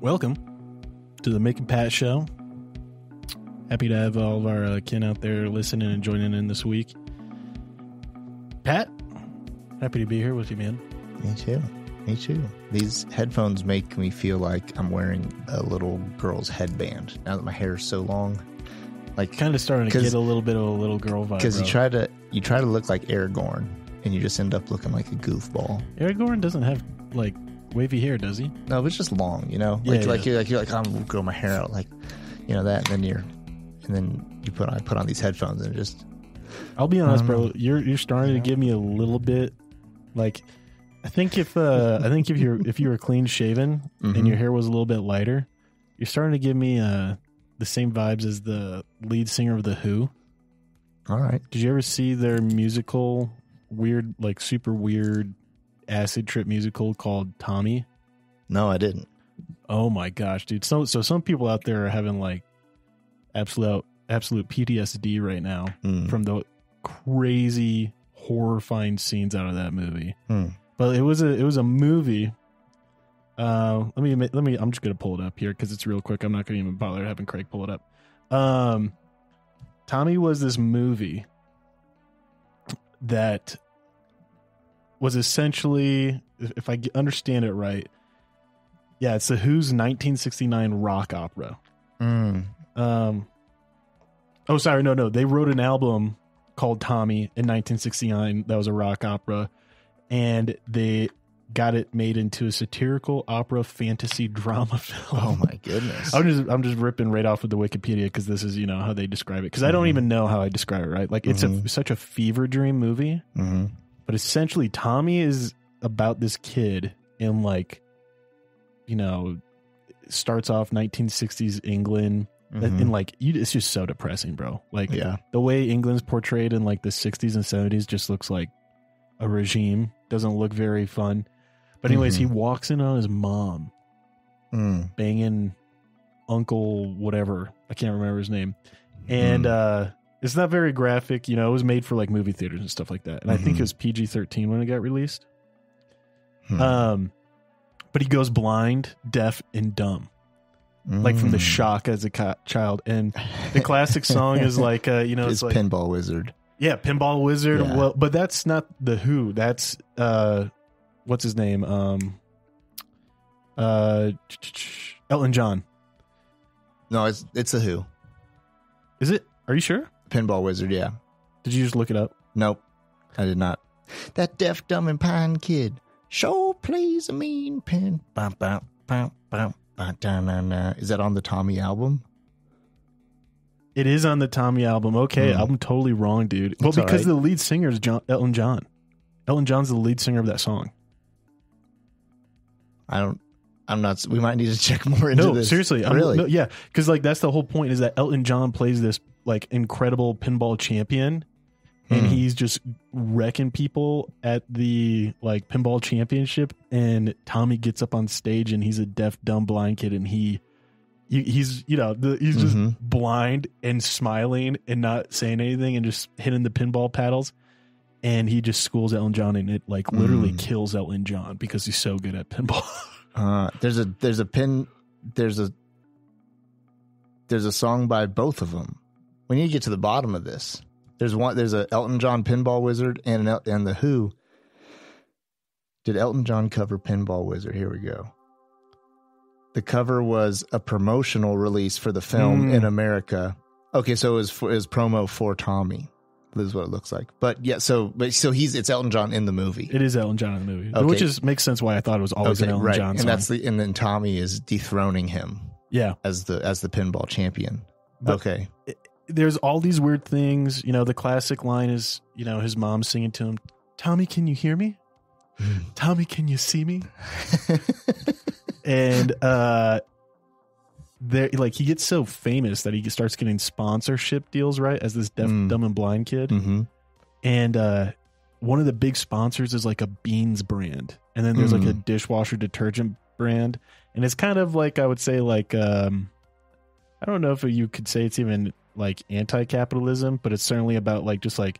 Welcome to the Mick Pat show. Happy to have all of our kin out there listening and joining in this week. Pat, happy to be here with you, man. Me too. Me too. These headphones make me feel like I'm wearing a little girl's headband now that my hair is so long. Like kind of starting to get a little bit of a little girl vibe. Because you try to look like Aragorn, and you just end up looking like a goofball. Aragorn doesn't have like wavy hair, does he? No, it's just long, you know. Yeah, you're like I'm gonna grow my hair out, like, you know that, and then I put on these headphones and just. I'll be honest, bro. You're starting to give me a little bit, like, I think if you were clean shaven and your hair was a little bit lighter, you're starting to give me the same vibes as the lead singer of The Who. All right. Did you ever see their musical, weird, like super weird acid trip musical called Tommy? No, I didn't. Oh my gosh, dude. So some people out there are having like absolute PTSD right now from the crazy horrifying scenes out of that movie. But it was a movie. Let me I'm just gonna pull it up here because it's real quick. I'm not gonna even bother having Craig pull it up. Tommy was this movie that was essentially, if I understand it right, yeah, it's the Who's 1969 rock opera. Oh, sorry, no. They wrote an album called Tommy in 1969 that was a rock opera, and they got it made into a satirical opera fantasy drama film. Oh my goodness! I'm just ripping right off of the Wikipedia because this is how they describe it. Because I don't even know how I describe it. Right, like it's such a fever dream movie. But essentially, Tommy is about this kid in starts off 1960s England. And it's just so depressing, bro. Like, yeah, the way England's portrayed in like the 60s and 70s just looks like a regime. Doesn't look very fun. But anyways, he walks in on his mom banging Uncle whatever. I can't remember his name. And it's not very graphic. It was made for like movie theaters and stuff like that. And I think it was PG-13 when it got released. But he goes blind, deaf, and dumb. Like from the shock as a child. And the classic song is like, it's like Pinball Wizard. Yeah, Pinball Wizard. Yeah. Well, but that's not The Who. That's, what's his name? Elton John. No, it's The Who. Is it? Are you sure? Pinball Wizard, yeah. Did you just look it up? Nope, I did not. That deaf, dumb, and pine kid sure plays a mean pin. Bum, bum, bum, bum. Is that on the Tommy album? It is on the Tommy album. Okay, I'm totally wrong, dude. Well, because the lead singer is Elton John. Elton John's the lead singer of that song. I'm not. We might need to check more into this. No, seriously. Really? Yeah, because like that's the whole point is that Elton John plays this like incredible pinball champion. And he's just wrecking people at the like pinball championship. And Tommy gets up on stage and he's a deaf, dumb, blind kid. And he's he's just blind and smiling and not saying anything and just hitting the pinball paddles. And he just schools Elton John and it like literally kills Elton John because he's so good at pinball. There's a song by both of them. We need to get to the bottom of this. There's a Elton John Pinball Wizard and The Who. Did Elton John cover Pinball Wizard? Here we go. The cover was a promotional release for the film in America. Okay, so it was promo for Tommy. This is what it looks like. But yeah, so it's Elton John in the movie. It is Elton John in the movie, okay. Which makes sense why I thought it was always an Elton John song. And then Tommy is dethroning him. Yeah, as the pinball champion. But okay. There's all these weird things. The classic line is, his mom singing to him, "Tommy, can you hear me? Tommy, can you see me?" And he gets so famous that he starts getting sponsorship deals, right, as this deaf, dumb, and blind kid. And one of the big sponsors is like a beans brand, and then there's like a dishwasher detergent brand, and it's kind of like I would say like I don't know if you could say it's even like anti-capitalism, but it's certainly about like just like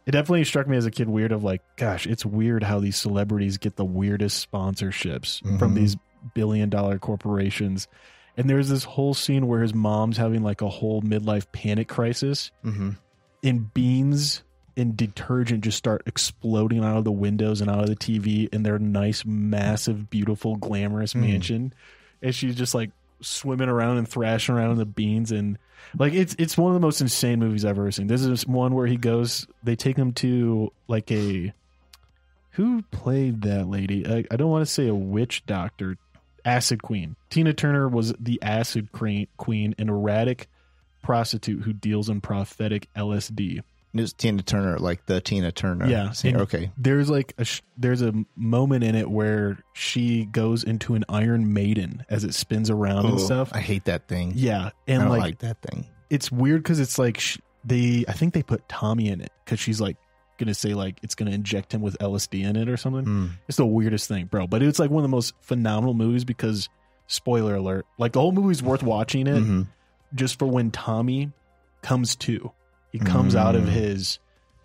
it definitely struck me as a kid weird of like, gosh, it's weird how these celebrities get the weirdest sponsorships from these billion-dollar corporations. And there's this whole scene where his mom's having like a whole midlife panic crisis, and beans and detergent just start exploding out of the windows and out of the TV in their nice, massive, beautiful, glamorous mansion. And she's just like swimming around and thrashing around in the beans. And like, it's one of the most insane movies I've ever seen. This is one where they take him to like who played that lady? I don't want to say a witch doctor. Acid Queen. Tina Turner was the Acid Queen, an erratic prostitute who deals in prophetic LSD. It was Tina Turner, like the Tina Turner. Yeah. Okay. There's like there's a moment in it where she goes into an Iron Maiden as it spins around and stuff. I hate that thing. Yeah. And I don't like that thing. It's weird because it's like I think they put Tommy in it because she's like gonna say like it's gonna inject him with LSD in it or something. It's the weirdest thing, bro. But it's like one of the most phenomenal movies because, spoiler alert, like the whole movie's worth watching it just for when Tommy comes to. He comes out of his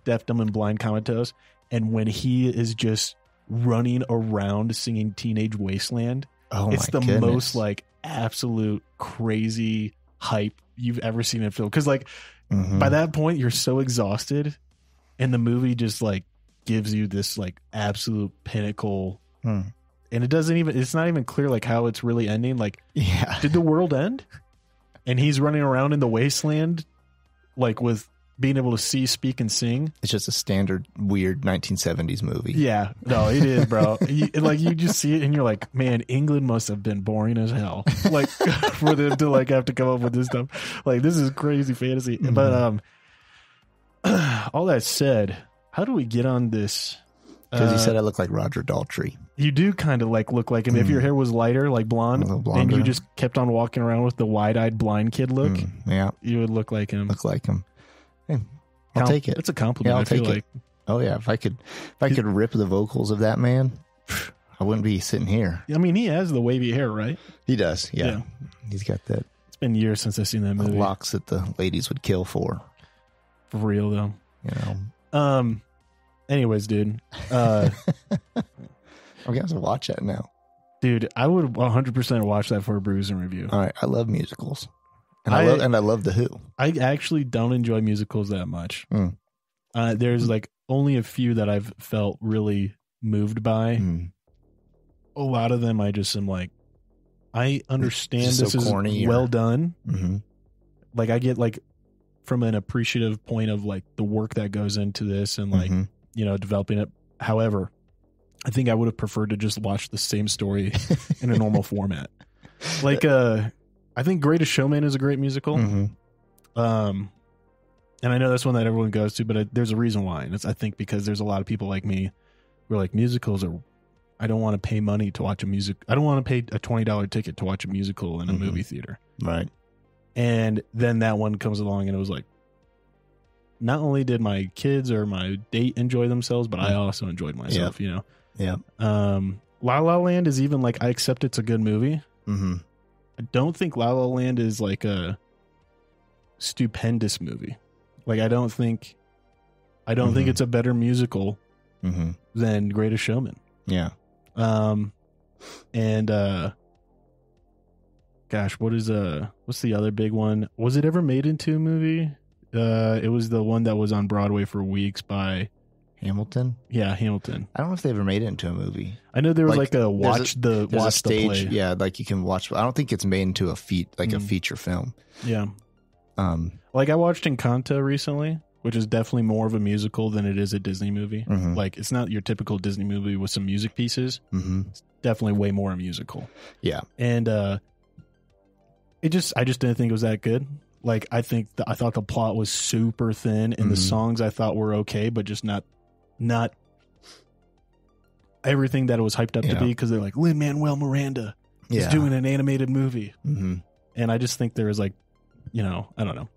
deaf, dumb, and blind comatose, and when he is just running around singing Teenage Wasteland, it's the most like absolute crazy hype you've ever seen in a film. Because like by that point, you're so exhausted, and the movie just like gives you this like absolute pinnacle. And it's not even clear like how it's really ending. Like, did the world end? And he's running around in the wasteland, like with being able to see, speak, and sing. It's just a standard weird 1970s movie. Yeah, no, it is, bro. You just see it and you're like, man, England must have been boring as hell. Like for them to like have to come up with this stuff. Like this is crazy fantasy. But all that said, how do we get on this? Because you said I look like Roger Daltrey. You do kind of like look like him. If your hair was lighter, like blonde, and you just kept on walking around with the wide-eyed blind kid look, you would look like him. Hey, I'll take it. It's a compliment. Yeah, I'll take it. Oh yeah, if I could rip the vocals of that man, I wouldn't be sitting here. I mean, he has the wavy hair, right? He does. Yeah. He's got that. It's been years since I've seen that movie. Locks that the ladies would kill for. For real though. You know. Anyways, dude. I'm going to watch that now. Dude, I would 100% watch that for a Bruise and Review. All right. I love musicals. And I love The Who. I actually don't enjoy musicals that much. There's like only a few that I've felt really moved by. A lot of them I just am like, I understand this is corny well done. Like I get like from an appreciative point of like the work that goes into this and like, you know, developing it. However, I think I would have preferred to just watch the same story in a normal format. Like, I think Greatest Showman is a great musical. And I know that's one that everyone goes to, but there's a reason why. And it's, I think, because there's a lot of people like me who are like, musicals are, I don't want to pay money to watch a music. I don't want to pay a $20 ticket to watch a musical in a movie theater. Right. And then that one comes along and it was like, not only did my kids or my date enjoy themselves, but I also enjoyed myself, you know? Yeah. La La Land is even like, I accept it's a good movie. I don't think La La Land is like a stupendous movie. Like, I don't think it's a better musical than Greatest Showman. Yeah. And gosh, what's the other big one? Was it ever made into a movie? It was the one that was on Broadway for weeks by Hamilton. Yeah, Hamilton. I don't know if they ever made it into a movie. I know there was like a watch the play. Yeah, like you can watch. I don't think it's made into a feature film. Yeah. Like I watched Encanto recently, which is definitely more of a musical than it is a Disney movie. Like it's not your typical Disney movie with some music pieces. It's definitely way more a musical. Yeah. And I just didn't think it was that good. Like I thought the plot was super thin and the songs I thought were okay, but just not everything that it was hyped up to be, because they're like, Lin-Manuel Miranda is doing an animated movie. And I just think there was like, you know, I don't know.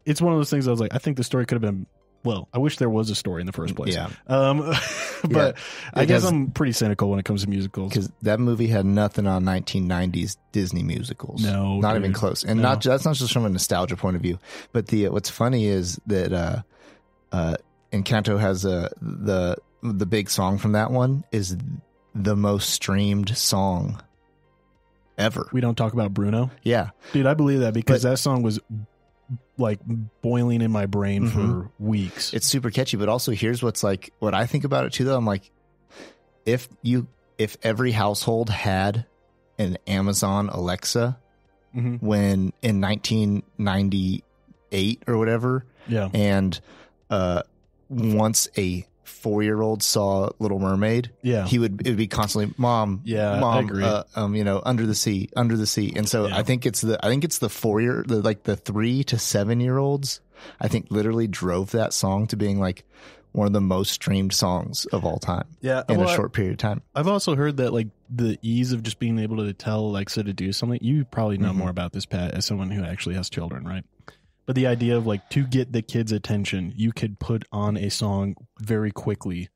It's one of those things I was like, I think the story could have been, well, I wish there was a story in the first place. Yeah. But I guess I'm pretty cynical when it comes to musicals. Because that movie had nothing on 1990s Disney musicals. No. Not even close. And that's not just from a nostalgia point of view. But what's funny is that Encanto has the big song from that one is the most streamed song ever. We don't talk about Bruno. Yeah. Dude, I believe that because that song was like boiling in my brain for weeks. It's super catchy, but also here's what's like, what I think about it too, though. I'm like, if every household had an Amazon Alexa when in 1998 or whatever, and once a 4-year-old saw Little Mermaid, it would be constantly, Mom, I agree. Under the sea. And so I think it's the 3 to 7-year-olds, I think literally drove that song to being like one of the most streamed songs of all time. In a short period of time. I've also heard that like the ease of just being able to tell Alexa to do something. You probably know more about this, Pat, as someone who actually has children, right? But the idea of like to get the kids' attention, you could put on a song very quickly,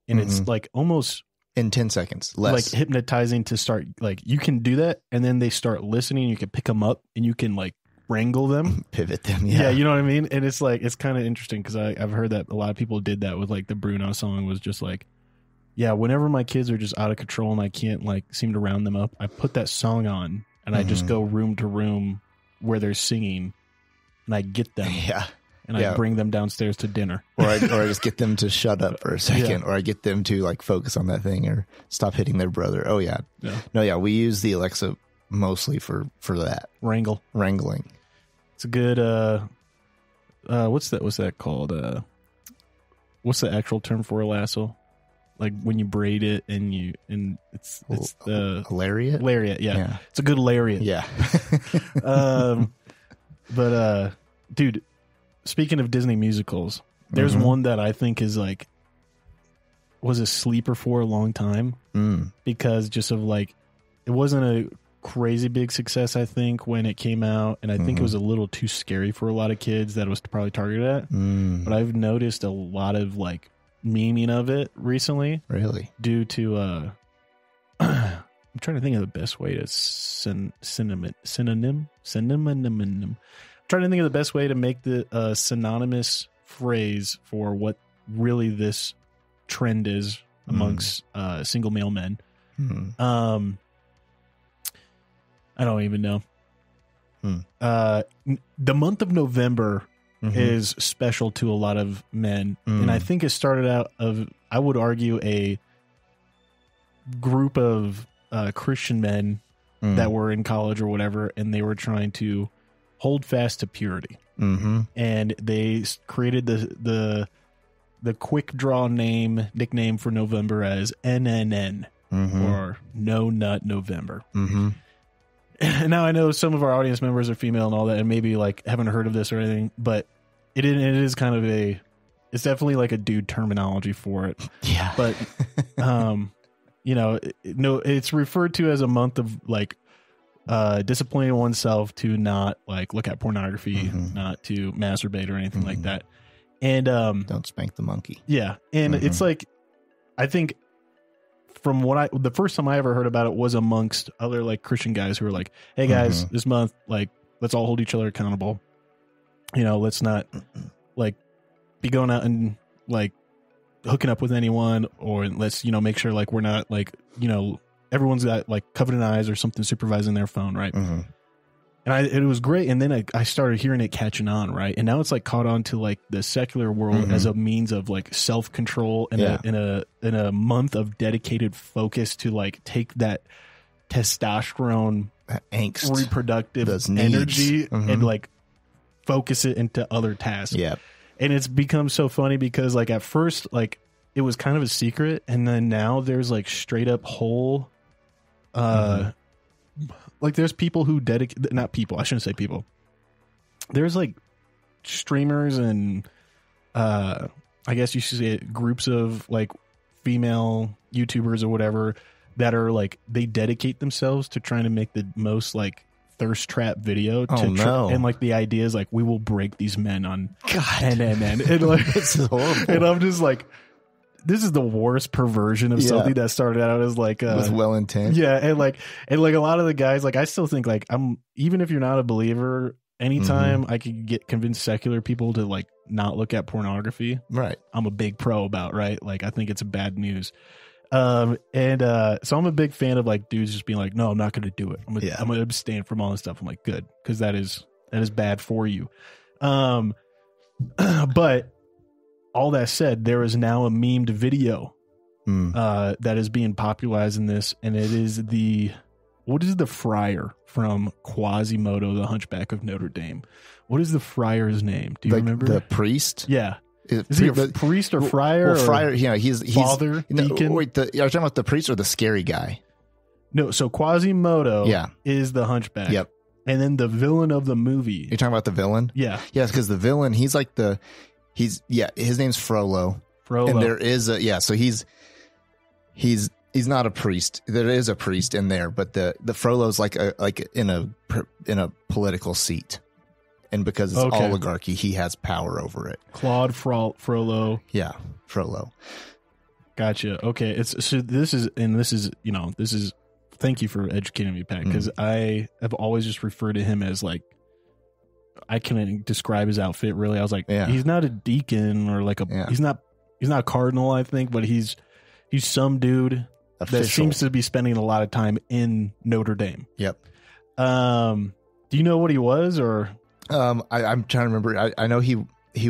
and it's like almost in 10 seconds, less like hypnotizing to start. Like you can do that, and then they start listening. You can pick them up, and you can like wrangle them, pivot them. Yeah, you know what I mean. And it's like it's kind of interesting because I've heard that a lot of people did that with like the Bruno song. Was just like, yeah, whenever my kids are just out of control and I can't like seem to round them up, I put that song on and I just go room to room where they're singing. And I get them, and I bring them downstairs to dinner, or I just get them to shut up for a second, or I get them to like focus on that thing, or stop hitting their brother. Oh yeah, we use the Alexa mostly for that wrangling. It's a good what's that called? What's the actual term for a lasso? Like when you braid it and it's the lariat. Yeah, it's a good lariat. Yeah. But dude, speaking of Disney musicals, there's one that I think is like was a sleeper for a long time because just of like it wasn't a crazy big success, I think, when it came out, and I think it was a little too scary for a lot of kids that it was probably targeted at. But I've noticed a lot of like memeing of it recently, really, due to I'm trying to think of the best way to synonym. I'm trying to think of the best way to make the synonymous phrase for what really this trend is amongst single male men. I don't even know. The month of November is special to a lot of men, and I think it started out of, I would argue, a group of Christian men that were in college or whatever, and they were trying to hold fast to purity. And they created the quick draw nickname for November as NNN, or No Nut November. Now I know some of our audience members are female and all that, and maybe like haven't heard of this or anything, but it is kind of it's definitely like a dude terminology for it. Yeah. But it's referred to as a month of like disciplining oneself to not like look at pornography, not to masturbate or anything like that. And don't spank the monkey. Yeah. And it's like, I think from the first time I ever heard about it was amongst other like Christian guys who were like, hey guys, this month, like, let's all hold each other accountable. Let's not like be going out and like hooking up with anyone, or let's, make sure like we're not like, everyone's got like covenant eyes or something supervising their phone. Right. And it was great. And then I started hearing it catching on. Right. And now it's like caught on to like the secular world as a means of like self-control and in a month of dedicated focus to like take that testosterone, that angst, reproductive energy and like focus it into other tasks. Yeah. And it's become so funny because like at first, like it was kind of a secret. And then now there's like straight up whole, like there's people who not people, I shouldn't say people. There's like streamers and I guess you should say groups of like female YouTubers or whatever that are like, they dedicate themselves to trying to make the most like thirst trap video and like the idea is like, we will break these men on NNN. And like it's horrible. And I'm just like, this is the worst perversion of something that started out as like with well intent. Yeah. And like a lot of the guys, like I still think like even if you're not a believer, anytime I could get convinced secular people to like not look at pornography, right, I'm a big pro about, right? Like I think it's bad news. So I'm a big fan of like dudes just being like, no, I'm not going to do it. I'm going to abstain from all this stuff. I'm like, good. Cause that is bad for you. But all that said, there is now a memed video, that is being popularized in this. And it is what is the friar from Quasimodo, the Hunchback of Notre Dame? What is the friar's name? Do you remember? The priest? Yeah. Is he a priest or friar? Well, friar, he's father, deacon? Wait, are you talking about the priest or the scary guy? No, so Quasimodo is the Hunchback. Yep. And then the villain of the movie. You're talking about the villain? Yeah. Yes, because the villain, his name's Frollo. And there is so he's not a priest. There is a priest in there, but the Frollo's like in a political seat. And because it's oligarchy, he has power over it. Claude Frollo. Yeah, Frollo. Gotcha. Okay. This is thank you for educating me, Pat, because I have always just referred to him as like, I can't describe his outfit really. I was like, he's not a deacon or like he's not a cardinal, I think, but he's some dude that seems to be spending a lot of time in Notre Dame. Yep. Do you know what he was or? I'm trying to remember. I know he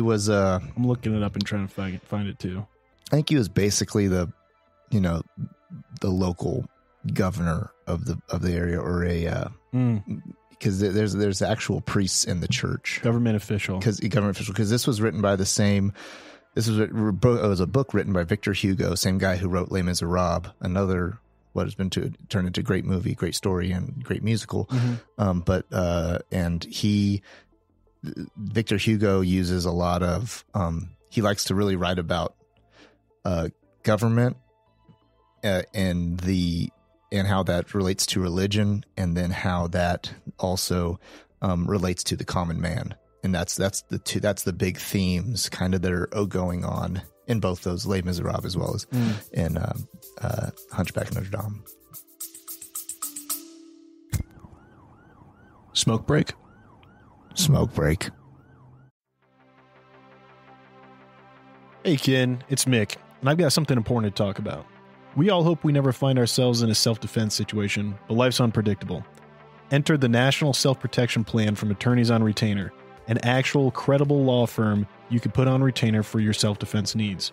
was. I'm looking it up and trying to find it too. I think he was basically the local governor of the area, or because there's actual priests in the church, government official. Because this was written by the same. It was a book written by Victor Hugo, same guy who wrote Les Miserables, another what has been turned into a great movie, great story, and great musical. Victor Hugo uses a lot of, he likes to really write about government and how that relates to religion, and then how that also relates to the common man. And that's the big themes kind of that are going on in both those Les Miserables as well as in Hunchback of Notre Dame. Smoke break. Hey, Ken, it's Mick, and I've got something important to talk about. We all hope we never find ourselves in a self-defense situation, but life's unpredictable. Enter the National Self-Protection Plan from Attorneys on Retainer, an actual credible law firm you can put on retainer for your self-defense needs.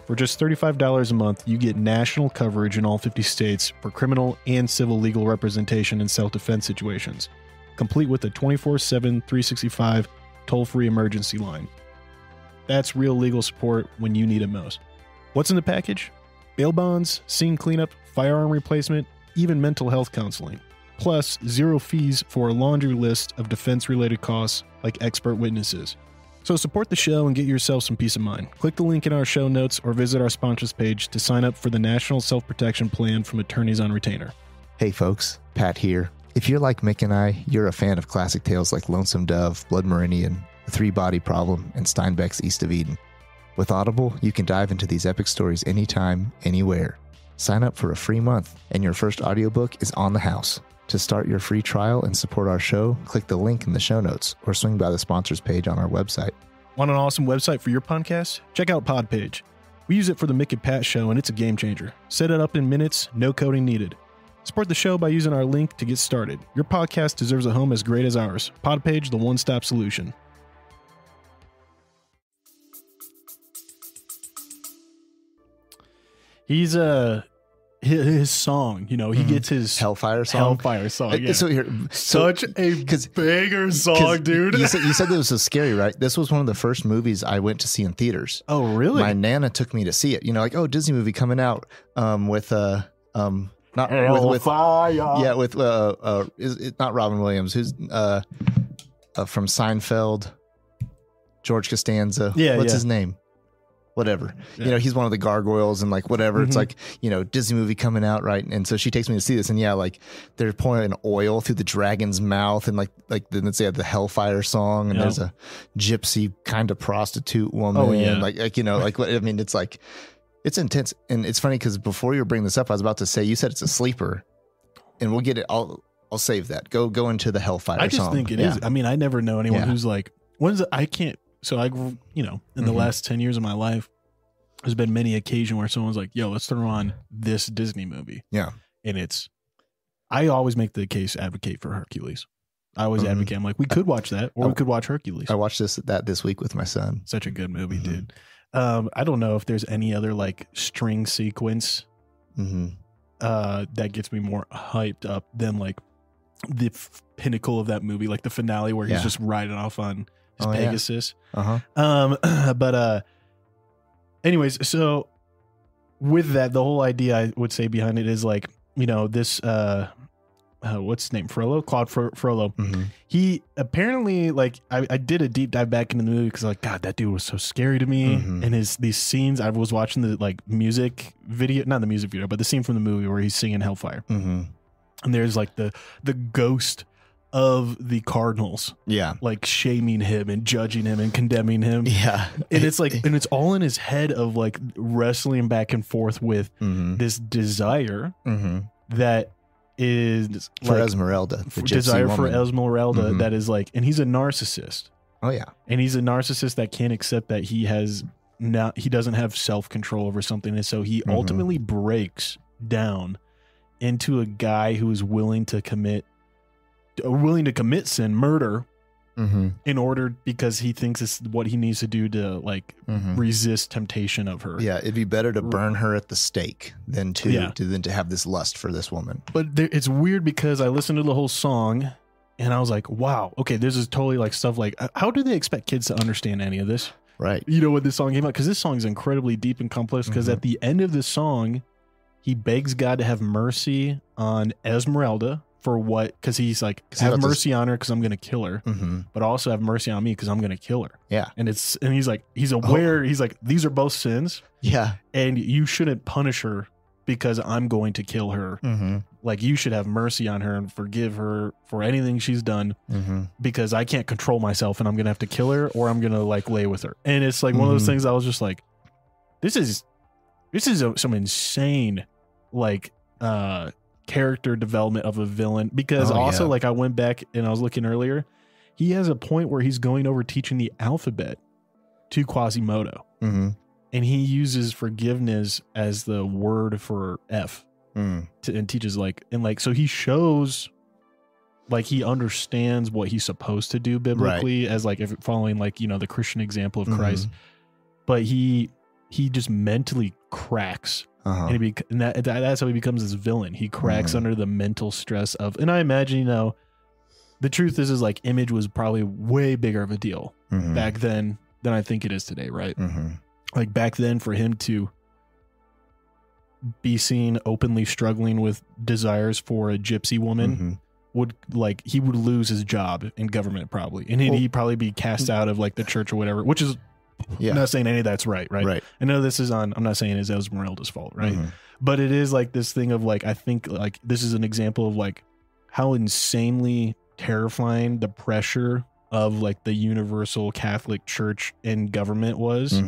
For just $35 a month, you get national coverage in all 50 states for criminal and civil legal representation in self-defense situations, complete with a 24/7, 365 toll-free emergency line. That's real legal support when you need it most. What's in the package? Bail bonds, scene cleanup, firearm replacement, even mental health counseling. Plus, 0 fees for a laundry list of defense-related costs like expert witnesses. So support the show and get yourself some peace of mind. Click the link in our show notes or visit our sponsors page to sign up for the National Self-Protection Plan from Attorneys on Retainer. Hey folks, Pat here. If you're like Mick and I, you're a fan of classic tales like Lonesome Dove, Blood Meridian, The Three-Body Problem, and Steinbeck's East of Eden. With Audible, you can dive into these epic stories anytime, anywhere. Sign up for a free month, and your first audiobook is on the house. To start your free trial and support our show, click the link in the show notes or swing by the sponsors page on our website. Want an awesome website for your podcast? Check out Podpage. We use it for the Mick Pat show, and it's a game changer. Set it up in minutes, no coding needed. Support the show by using our link to get started. Your podcast deserves a home as great as ours. Podpage, the one-stop solution. He's his song, he gets his Hellfire song. Yeah. Such a banger song, dude. You said this was so scary, right? This was one of the first movies I went to see in theaters. Oh, really? My Nana took me to see it. Disney movie coming out with is it not Robin Williams? Who's from Seinfeld? George Costanza. Yeah, what's his name? Whatever. Yeah. He's one of the gargoyles and whatever. It's Disney movie coming out, right? And so she takes me to see this, and they're pouring oil through the dragon's mouth, and then they have the Hellfire song, and there's a gypsy kind of prostitute woman. Oh, yeah. It's intense. And it's funny because before you were bringing this up, I was about to say, you said it's a sleeper, and we'll get it. I'll save that. Go into the Hellfire song. I just think it is. I mean, I never know anyone who's like, I can't. So I grew, in the last 10 years of my life, there's been many occasions where someone's like, yo, let's throw on this Disney movie. Yeah. And I always make the case advocate for Hercules. I always advocate. I'm like, we could watch that, or we could watch Hercules. I watched this week with my son. Such a good movie, dude. I don't know if there's any other like string sequence that gets me more hyped up than like the pinnacle of that movie, like the finale where he's just riding off on his Pegasus. But anyways, so with that, the whole idea I would say behind it is like, you know, this what's his name? Claude Frollo. He apparently, like, I did a deep dive back into the movie because like, God, that dude was so scary to me. And these scenes, I was watching the like music video, not the music video, but the scene from the movie where he's singing Hellfire. And there's like the ghost of the Cardinals, like shaming him and judging him and condemning him, and it's like, and it's all in his head of like wrestling back and forth with this desire that is for like, Esmeralda, the desire gypsy for woman. Esmeralda that is like, and he's a narcissist. And he's a narcissist that can't accept that he doesn't have self-control over something, and so he ultimately breaks down into a guy who is willing to commit sin, murder, in order, because he thinks it's what he needs to do to like resist temptation of her. It'd be better to burn her at the stake than to have this lust for this woman. But it's weird because I listened to the whole song and I was like, wow, okay, this is totally like stuff like, how do they expect kids to understand any of this? Right. You know, when this song came out, because this song is incredibly deep and complex, because at the end of the song, he begs God to have mercy on Esmeralda for what? Because he's like, have mercy on her because I'm going to kill her, but also have mercy on me because I'm going to kill her. And he's like, he's aware. He's like, these are both sins. And you shouldn't punish her because I'm going to kill her. Like, you should have mercy on her and forgive her for anything she's done, because I can't control myself and I'm going to have to kill her, or I'm going to like lay with her. And it's like one of those things I was just like, this is some insane like character development of a villain, because like I went back and I was looking earlier, he has a point where he's going over teaching the alphabet to Quasimodo, and he uses forgiveness as the word for F and teaches like, and like, so he shows like he understands what he's supposed to do biblically, as like if following like, you know, the Christian example of Christ, but he just mentally cracks. And that's how he becomes this villain. He cracks under the mental stress of, and I imagine, you know, the truth is like image was probably way bigger of a deal back then than I think it is today, right? Like back then, for him to be seen openly struggling with desires for a gypsy woman would, like, he would lose his job in government probably, and he'd probably be cast out of like the church or whatever, which is, I'm not saying any of that's right. I know this is I'm not saying it's Esmeralda's fault, right? But it is like this thing of like, I think like this is an example of like how insanely terrifying the pressure of like the universal Catholic Church and government was.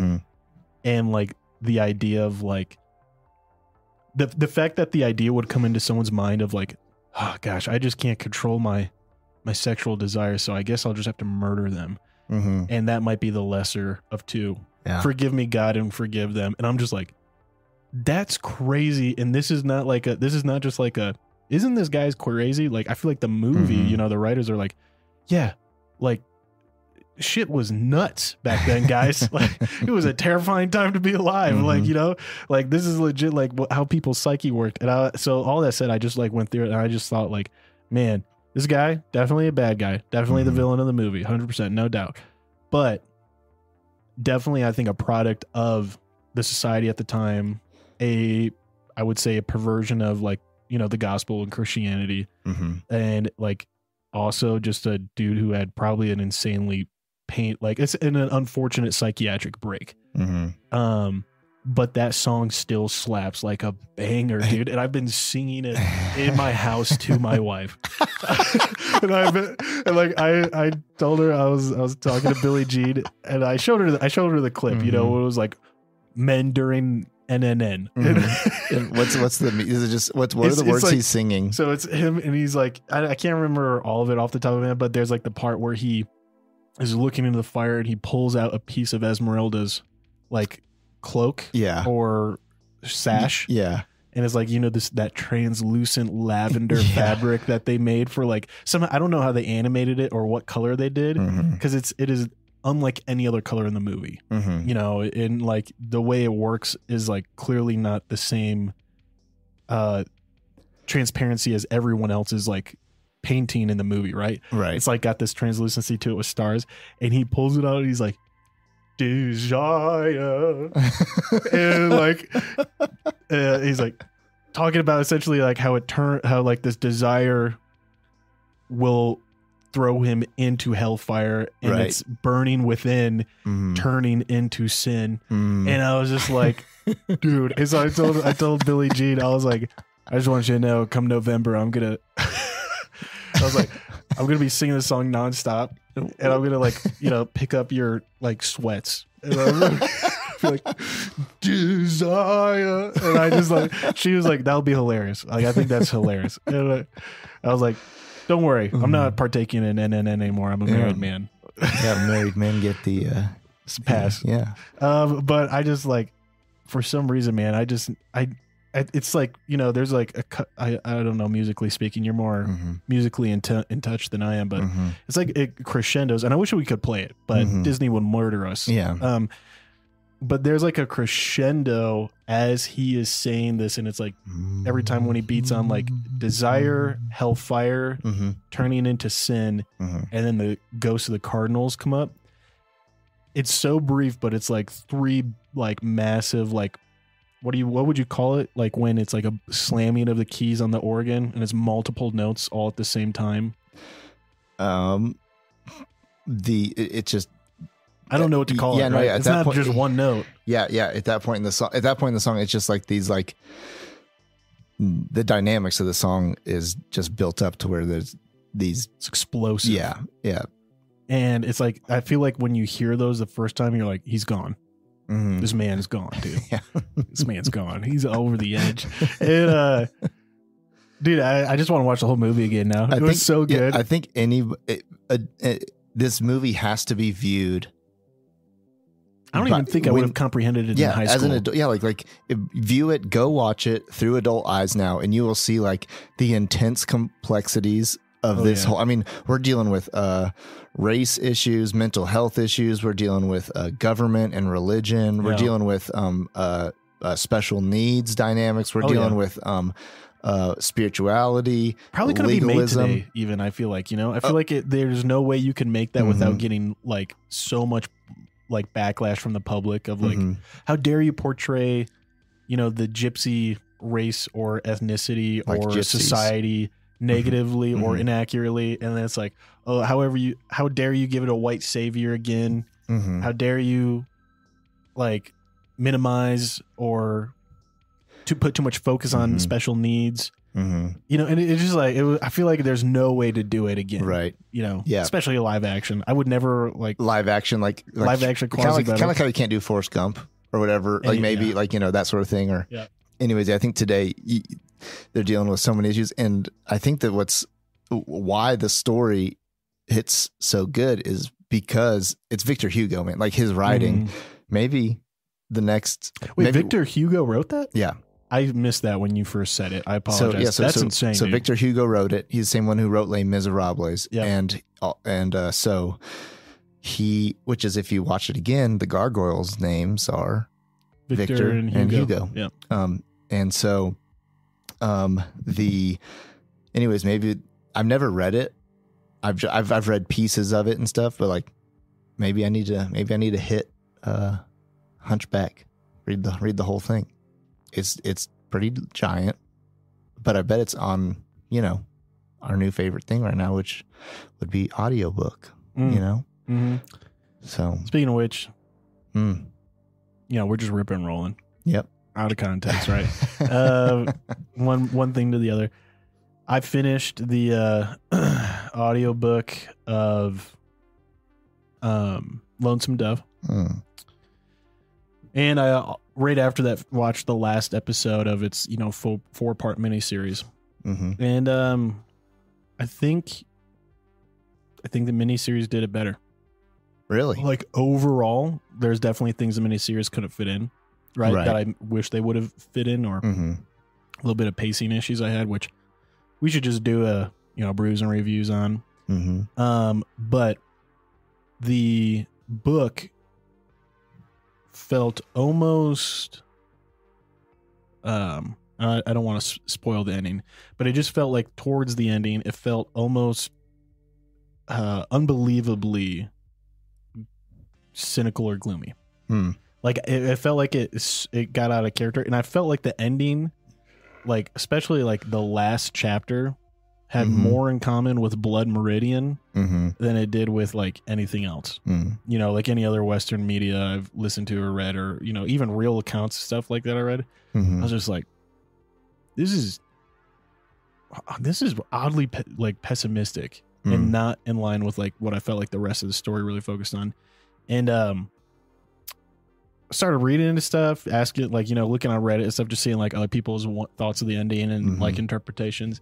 And like the idea of like the fact that the idea would come into someone's mind of like, oh gosh, I just can't control my sexual desire, so I guess I'll just have to murder them. And that might be the lesser of two. Forgive me, God, and forgive them. And I'm just like, that's crazy. And this is not just like a, isn't this guy's crazy? Like, I feel like the movie, you know, the writers are like, yeah, like shit was nuts back then, guys. Like, it was a terrifying time to be alive. Like, you know, like this is legit, like how people's psyche worked. And so all that said, I just like went through it and I just thought like, man, this guy, definitely a bad guy, definitely the villain of the movie, 100%, no doubt. But definitely, I think a product of the society at the time, I would say a perversion of like, you know, the gospel and Christianity, and like also just a dude who had probably an insanely like it's an unfortunate psychiatric break. But that song still slaps like a banger, dude. And I've been singing it in my house to my wife. I told her I was talking to Billie Jean, and I showed her the clip. You know, it was like men during NNN. And what's the? Is it just what are the words like, he's singing? So it's him, and he's like, I can't remember all of it off the top of my head, but there's like the part where he is looking into the fire and he pulls out a piece of Esmeralda's like cloak or sash. Yeah. And it's like, that translucent lavender fabric that they made for like I don't know how they animated it or what color they did, because it is unlike any other color in the movie. And like the way it works is like clearly not the same transparency as everyone else's like painting in the movie, right? It's like got this translucency to it with stars, and he pulls it out and he's like, desire. And like he's like talking about essentially like how like this desire will throw him into hellfire, and it's burning within, turning into sin. And I was just like, dude. And so I told Billie Jean, I was like, I just want you to know, come November, I was like, I'm gonna be singing this song nonstop, and I'm gonna like, pick up your like sweats, and I'm gonna be like, desire. And I just like, she was like, that'll be hilarious. Like, I think that's hilarious. And I was like, don't worry, I'm not partaking in NNN anymore. I'm a married man. Yeah, married men get the pass. Yeah. But I just like, for some reason, man, it's like, there's like I don't know, musically speaking, you're more musically in touch than I am, but it's like it crescendos, and I wish we could play it, but Disney would murder us. Yeah. But there's like a crescendo as he is saying this, and it's like every time when he beats on like desire, hellfire, turning into sin, and then the ghosts of the cardinals come up. It's so brief, but it's like three like massive like, what would you call it? Like when it's like a slamming of the keys on the organ and it's multiple notes all at the same time. It's just, I don't know what to call it. Right? It's not just one note. Yeah. At that point in the song, it's just like these, like the dynamics of the song is just built up to where there's these. It's explosive. Yeah. And it's like, I feel like when you hear those the first time, you're like, he's gone. This man's gone, dude. This man's gone. He's over the edge. And, dude, I just want to watch the whole movie again now. It was so good. I think this movie has to be viewed. I don't even think I would have comprehended it in high school. As an adult, like view it, go watch it through adult eyes now, and you will see like the intense complexities of this whole. I mean, we're dealing with race issues, mental health issues. We're dealing with government and religion. We're dealing with special needs dynamics. We're dealing with spirituality. Probably could be made today. Even I feel like I feel like there's no way you can make that without getting like so much like backlash from the public of like, how dare you portray, the gypsy race or ethnicity like or gypsies. Society negatively or inaccurately, and then it's like, oh, how dare you give it a white savior again? How dare you like minimize or to put too much focus on special needs? And it's just like I feel like there's no way to do it again, right? Especially a live action. I would never like live action, like live action, kind of like how you can't do Forrest Gump or whatever, like maybe like that sort of thing. Or anyways, I think today they're dealing with so many issues, and I think that why the story hits so good is because it's Victor Hugo, man. Like his writing, maybe the next. Wait, Victor Hugo wrote that? Yeah. I missed that when you first said it. I apologize. That's insane. So dude. Victor Hugo wrote it. He's the same one who wrote Les Miserables. Yep. And so he, which is, if you watch it again, the gargoyles' names are Victor and Hugo. Yeah. And so anyways, maybe I've never read it. I've read pieces of it and stuff, but like maybe I need to hit Hunchback, read the whole thing. It's pretty giant, but I bet it's on, our new favorite thing right now, which would be audiobook, So speaking of which, we're just ripping and rolling. Yep. Out of context, right? One thing to the other. I finished the audiobook of Lonesome Dove. And I right after that watched the last episode of its 4-part miniseries. And I think the miniseries did it better. Really? Like overall, there's definitely things the miniseries couldn't fit in. right? That I wish they would have fit in, or a little bit of pacing issues I had, which we should just do a, brews and reviews on. But the book felt almost, I don't want to spoil the ending, but it just felt like towards the ending, it felt almost unbelievably cynical or gloomy. Like it felt like it got out of character, and I felt like the ending, like especially like the last chapter, had more in common with Blood Meridian than it did with like anything else. Like any other Western media I've listened to or read, or even real accounts, stuff like that I read. I was just like, this is oddly pessimistic and not in line with like what I felt like the rest of the story really focused on. And I started reading into stuff, asking, like, looking on Reddit and stuff, just seeing like other people's thoughts of the ending and like interpretations.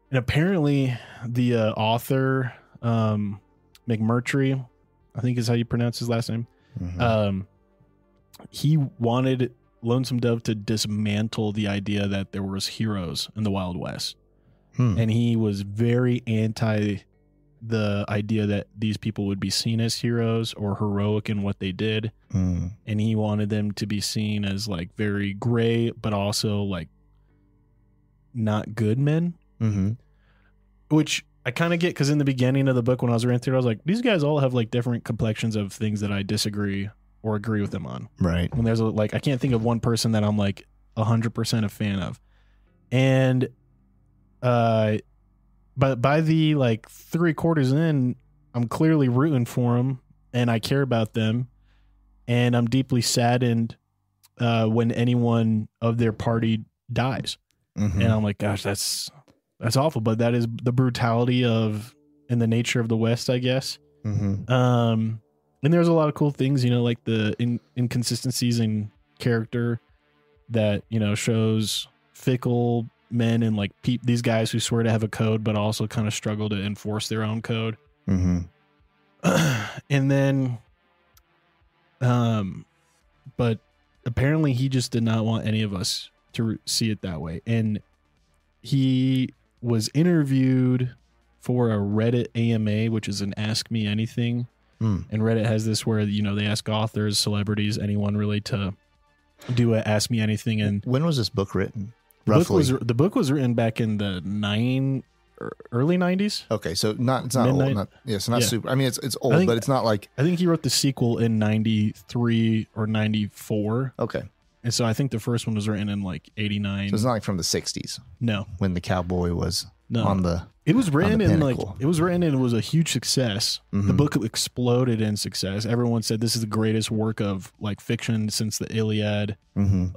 And apparently the author, McMurtry, I think is how you pronounce his last name. He wanted Lonesome Dove to dismantle the idea that there was heroes in the Wild West. And he was very anti the idea that these people would be seen as heroes or heroic in what they did. And he wanted them to be seen as like very gray, but also like not good men. Which I kind of get, because in the beginning of the book when I was reading through it, I was like, these guys all have like different complexions of things that I disagree or agree with them on. Right. When there's I can't think of one person that I'm like 100% a fan of. And but by the like 3/4 in, I'm clearly rooting for them and I care about them, and I'm deeply saddened when anyone of their party dies. And I'm like, gosh, that's awful, but that is the brutality of and the nature of the West, I guess. And there's a lot of cool things, like the inconsistencies in character that, shows fickle men and like these guys who swear to have a code, but also kind of struggle to enforce their own code. And then, but apparently he just did not want any of us to see it that way. And he was interviewed for a Reddit AMA, which is an Ask Me Anything. And Reddit has this where, they ask authors, celebrities, anyone really to do a Ask Me Anything. And when was this book written? Roughly. The book was written back in the early 90s. Okay, so it's not old. It's not super. I mean, it's old, but it's not like. I think he wrote the sequel in 93 or 94. Okay. And so I think the first one was written in like 89. So it's not like from the 60s. No. When the Cowboy was on the. It was written and it was a huge success. The book exploded in success. Everyone said this is the greatest work of like fiction since the Iliad. And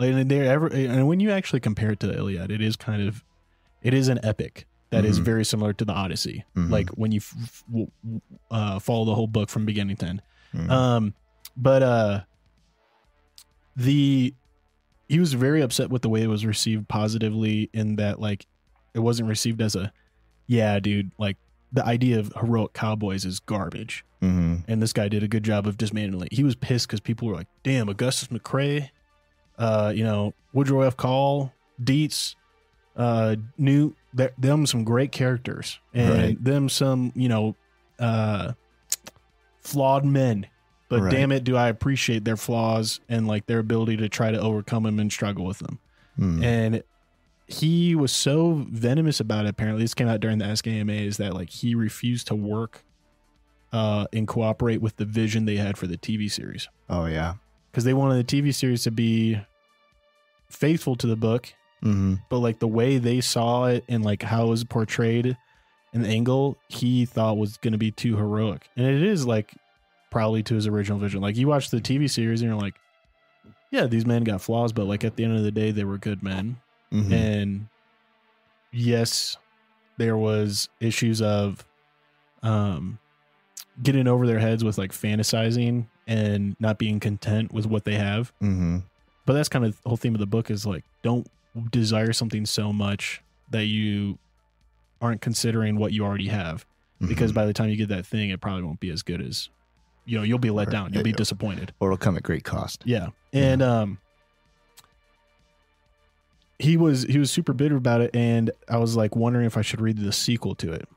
when you actually compare it to the Iliad, it is an epic that is very similar to the Odyssey. Like when you follow the whole book from beginning to end. He was very upset with the way it was received positively, in that like it wasn't received as a, yeah, dude, like the idea of heroic cowboys is garbage. And this guy did a good job of dismantling it. He was pissed because people were like, damn, Augustus McCrae, Woodrow F. Call, Dietz, knew them some great characters, and them some, flawed men. But damn it, do I appreciate their flaws and like their ability to try to overcome them and struggle with them. And he was so venomous about it. Apparently, this came out during the Ask AMA, is that like he refused to work and cooperate with the vision they had for the TV series. Oh yeah, because they wanted the TV series to be faithful to the book, but like the way they saw it and like how it was portrayed and the angle he thought was going to be too heroic. And it is like probably to his original vision. Like you watch the TV series and you're like, yeah, these men got flaws, but like at the end of the day, they were good men. And yes, there was issues of getting over their heads with like fantasizing and not being content with what they have. But that's kind of the whole theme of the book, is like, don't desire something so much that you aren't considering what you already have, because by the time you get that thing, it probably won't be as good as, you'll be let down. You'll be disappointed, or it'll come at great cost. Yeah. And he was super bitter about it, and I was like wondering if I should read the sequel to it.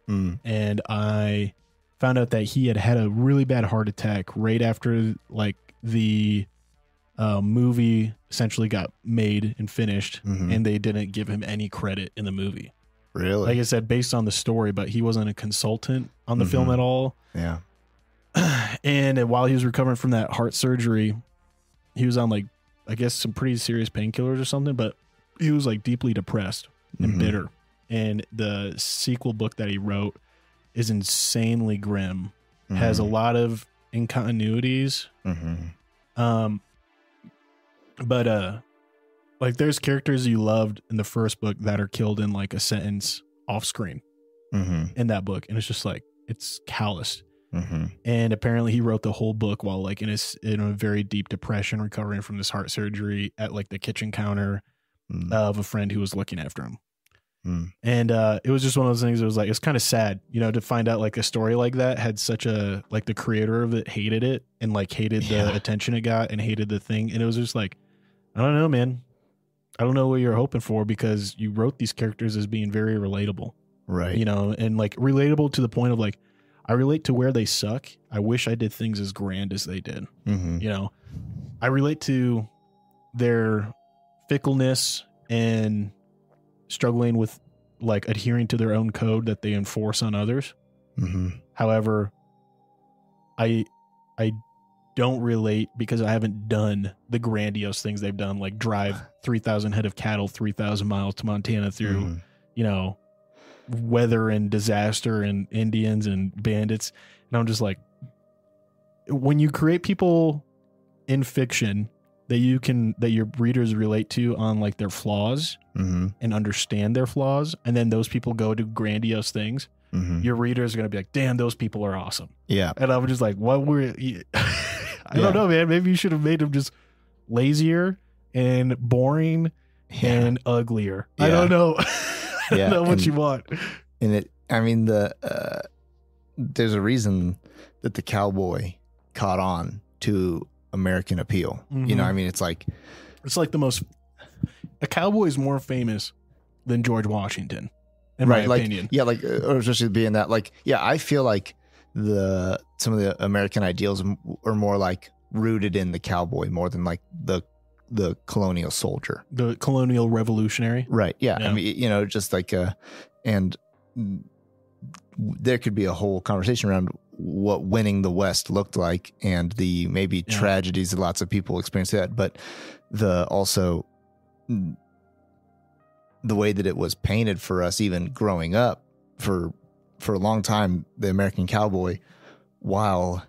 And I found out that he had a really bad heart attack right after like the movie essentially got made and finished, and they didn't give him any credit in the movie. Really? Like I said, based on the story, but he wasn't a consultant on the film at all. Yeah. And while he was recovering from that heart surgery, he was on like, I guess, some pretty serious painkillers or something, but he was like deeply depressed and bitter. And the sequel book that he wrote is insanely grim, has a lot of incontinuities. But like there's characters you loved in the first book that are killed in like a sentence off screen in that book. And it's just like, it's calloused. And apparently he wrote the whole book while like in a very deep depression, recovering from this heart surgery at like the kitchen counter of a friend who was looking after him. And it was just one of those things. It was like, it's kind of sad, you know, to find out like a story like that had such a, like the creator of it hated it and like hated the attention it got and hated the thing. And it was just like, I don't know, man. I don't know what you're hoping for, because you wrote these characters as being very relatable. Right. You know, and like relatable to the point of like, I relate to where they suck. I wish I did things as grand as they did. You know, I relate to their fickleness and struggling with like adhering to their own code that they enforce on others. However, I don't relate because I haven't done the grandiose things they've done, like drive 3,000 head of cattle 3,000 miles to Montana through, you know, weather and disaster and Indians and bandits. And I'm just like, when you create people in fiction that your readers relate to on like their flaws and understand their flaws, and then those people go do grandiose things, your readers are going to be like, damn, those people are awesome. Yeah. And I'm just like, what were I don't know, man. Maybe you should have made them just lazier and boring and uglier. I don't know. I don't know what you want. And there's a reason that the Cowboy caught on to American appeal. You know, I mean, it's like a cowboy is more famous than George Washington, in my opinion. Yeah, like, or especially being that, like, yeah, I feel like some of the American ideals are more like rooted in the cowboy more than like the colonial soldier, the colonial revolutionary. Right. Yeah. I mean, you know, just like, and there could be a whole conversation around what winning the West looked like and the maybe tragedies that lots of people experience that, but also the way that it was painted for us, even growing up for a long time, the American cowboy, while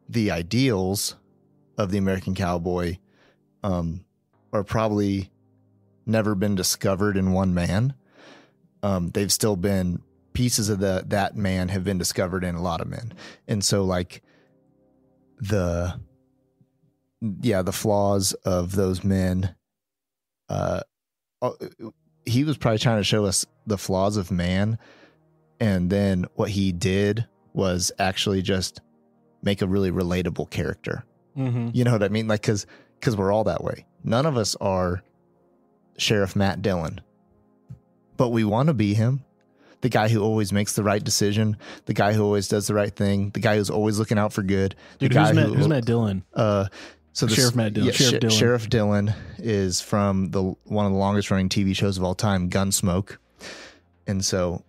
the ideals of the American cowboy are probably never been discovered in one man. They've still been pieces of that man have been discovered in a lot of men. And so like the flaws of those men, he was probably trying to show us the flaws of man. And then what he did was actually just make a really relatable character. You know what I mean? Like, cause we're all that way. None of us are Sheriff Matt Dillon, but we want to be him. The guy who always makes the right decision, the guy who always does the right thing, the guy who's always looking out for good. Dude, who's Matt Dillon? Sheriff Matt Dillon. Yeah, Sheriff Dillon is from one of the longest running TV shows of all time, Gunsmoke. And so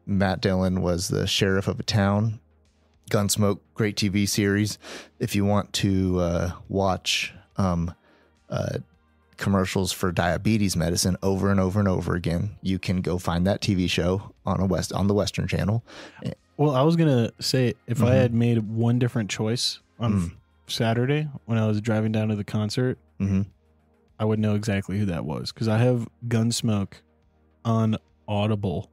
Matt Dillon was the sheriff of a town. Gunsmoke, great TV series. If you want to watch commercials for diabetes medicine over and over and over again, you can go find that TV show on the Western Channel. Well, I was gonna say, if I had made one different choice on Saturday when I was driving down to the concert, I would know exactly who that was, because I have Gunsmoke on Audible,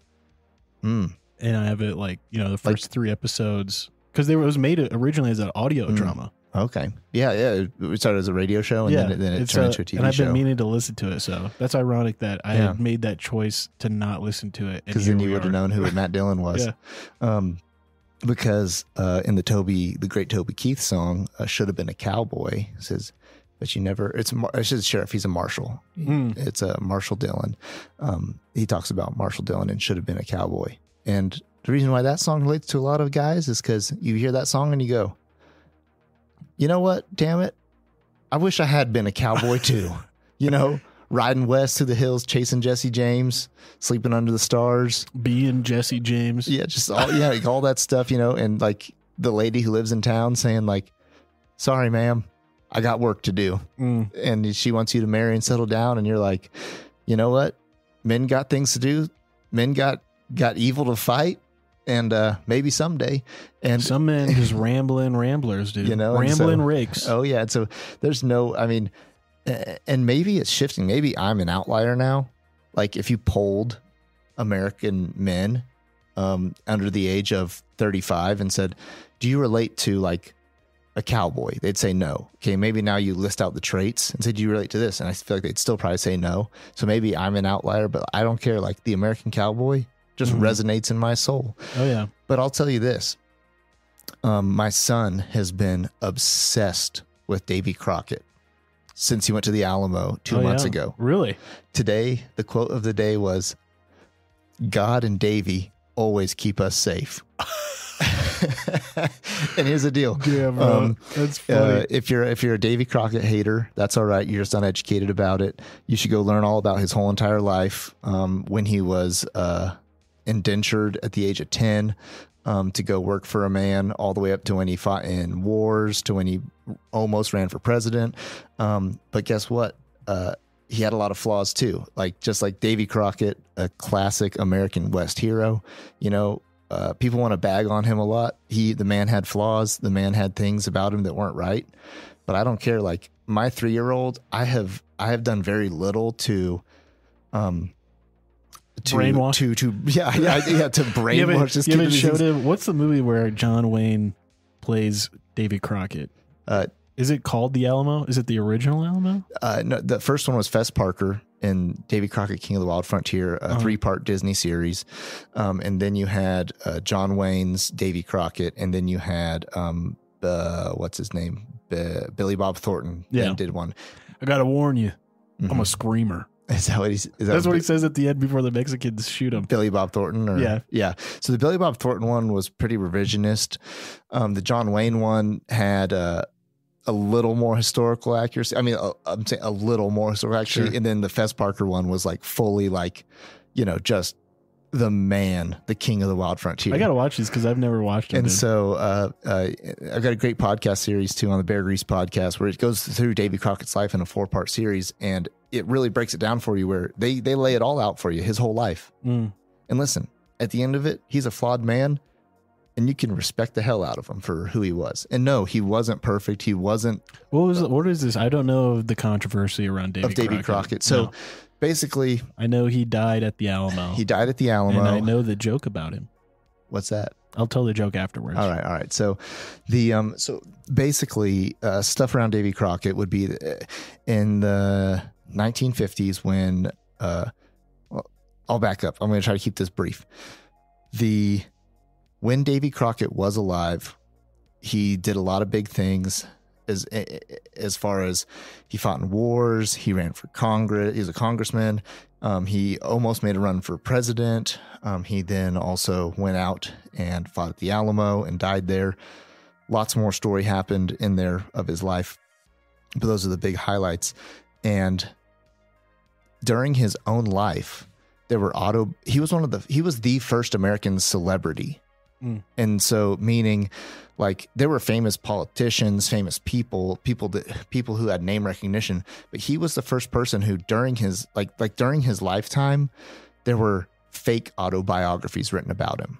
and I have it like, you know, the first 3 episodes, because it was made originally as an audio drama. Okay. Yeah. It started as a radio show, and then it turned into a TV show. And I've been meaning to listen to it, so that's ironic that I had made that choice to not listen to it. Because then you would have known who Matt Dillon was. Because in the great Toby Keith song, Should Have Been a Cowboy, it says, but you never. It's a sheriff. He's a marshal. It's a Marshall Dillon. He talks about Marshall Dillon and should have been a cowboy. And the reason why that song relates to a lot of guys is because you hear that song and you go, you know what? Damn it. I wish I had been a cowboy too. You know, riding west through the hills, chasing Jesse James, sleeping under the stars. Being Jesse James. Yeah, just all that stuff, you know, and like the lady who lives in town saying like, sorry, ma'am, I got work to do. And she wants you to marry and settle down. And you're like, you know what? Men got things to do. Men got evil to fight. And maybe someday. And some men just ramblers, dude. You know, rambling rakes. Oh, yeah. And so there's no, I mean, and maybe it's shifting. Maybe I'm an outlier now. Like if you polled American men under the age of 35 and said, do you relate to like a cowboy? They'd say no. Okay, maybe now you list out the traits and say, do you relate to this? And I feel like they'd still probably say no. So maybe I'm an outlier, but I don't care. Like the American cowboy just resonates in my soul. Oh, yeah. But I'll tell you this. My son has been obsessed with Davey Crockett since he went to the Alamo 2 months ago. Really? Today, the quote of the day was, God and Davey always keep us safe. And here's the deal. Yeah, bro. That's funny. If you're a Davey Crockett hater, that's all right. You're just uneducated about it. You should go learn all about his whole entire life. When he was indentured at the age of 10 to go work for a man, all the way up to when he fought in wars, to when he almost ran for president. But guess what? He had a lot of flaws too. Like just like Davey Crockett, a classic American West hero. You know, people want to bag on him a lot. The man had flaws. The man had things about him that weren't right. But I don't care. Like my 3-year-old, I have done very little to brainwash to brainwash. You haven't showed him. What's the movie where John Wayne plays Davey Crockett? Is it called The Alamo? Is it the original Alamo? No, the first one was Fess Parker and Davey Crockett, King of the Wild Frontier, a 3-part Disney series. And then you had John Wayne's Davey Crockett, and then you had what's his name, Billy Bob Thornton. Yeah, did one. I gotta warn you, I'm a screamer. Is that what he's? That's what he says at the end before the Mexicans shoot him. Billy Bob Thornton, yeah. So the Billy Bob Thornton one was pretty revisionist. The John Wayne one had a little more historical accuracy. I mean, I'm saying a little more historical accuracy. Sure. And then the Fess Parker one was like fully like, you know, just the man, the king of the wild frontier. I got to watch these because I've never watched them. And so I've got a great podcast series too on the Bear Grease podcast where it goes through Davey Crockett's life in a 4-part series. And it really breaks it down for you where they lay it all out for you, his whole life. And listen, at the end of it, he's a flawed man. And you can respect the hell out of him for who he was. And no, he wasn't perfect. He wasn't. What is this? I don't know of the controversy around Davey Crockett. So basically, I know he died at the Alamo. He died at the Alamo. And I know the joke about him. What's that? I'll tell the joke afterwards. All right. So so basically, stuff around Davey Crockett would be in the 1950s when, I'll back up. I'm going to try to keep this brief. When Davey Crockett was alive, he did a lot of big things as far as he fought in wars. He ran for Congress. He was a congressman. He almost made a run for president. He then also went out and fought at the Alamo and died there. Lots more story happened in there of his life, but those are the big highlights. And during his own life, he was the first American celebrity. And so meaning like there were famous politicians, famous people who had name recognition, but he was the first person who during his during his lifetime, there were fake autobiographies written about him.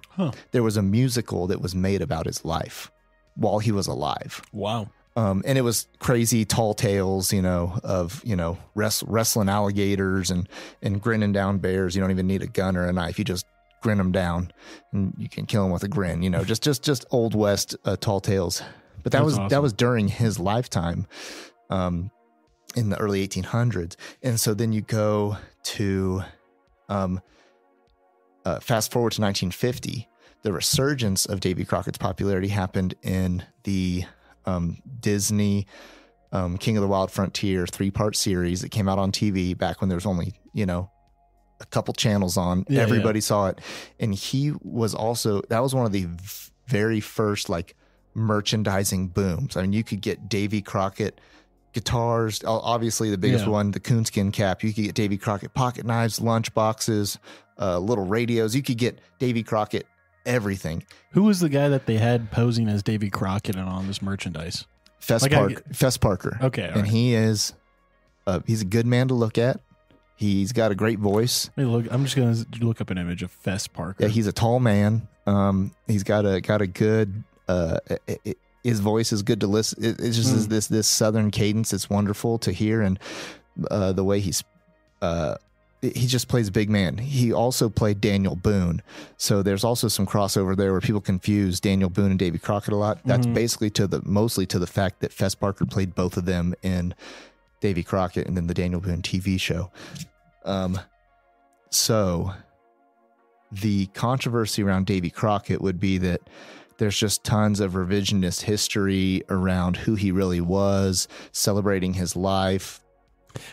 There was a musical that was made about his life while he was alive. Wow. And it was crazy tall tales, of, wrestling alligators and grinning down bears. You don't even need a gun or a knife. You just grin them down and you can kill them with a grin, just old West tall tales. But that was awesome. That was during his lifetime in the early 1800s. And so then you go to fast forward to 1950, the resurgence of Davey Crockett's popularity happened in the Disney King of the Wild Frontier 3-part series that came out on TV back when there was only, a couple channels on. Yeah, Everybody saw it. And he was also, that was one of the very first like merchandising booms. I mean, you could get Davey Crockett guitars, obviously the biggest one, the coonskin cap. You could get Davey Crockett pocket knives, lunch boxes, little radios. You could get Davey Crockett everything. Who was the guy that they had posing as Davey Crockett and on this merchandise? Fess Parker. Okay. And he is, he's a good man to look at. He's got a great voice. Hey, look, I'm just going to look up an image of Fess Parker. Yeah, he's a tall man. He's got a good, his voice is good to listen. It's just this southern cadence. It's wonderful to hear. And the way he just plays big man. He also played Daniel Boone. So there's also some crossover there where people confuse Daniel Boone and Davey Crockett a lot. That's basically mostly to the fact that Fess Parker played both of them in Davey Crockett and then the Daniel Boone TV show. So the controversy around Davey Crockett would be that there's just tons of revisionist history around who he really was, celebrating his life.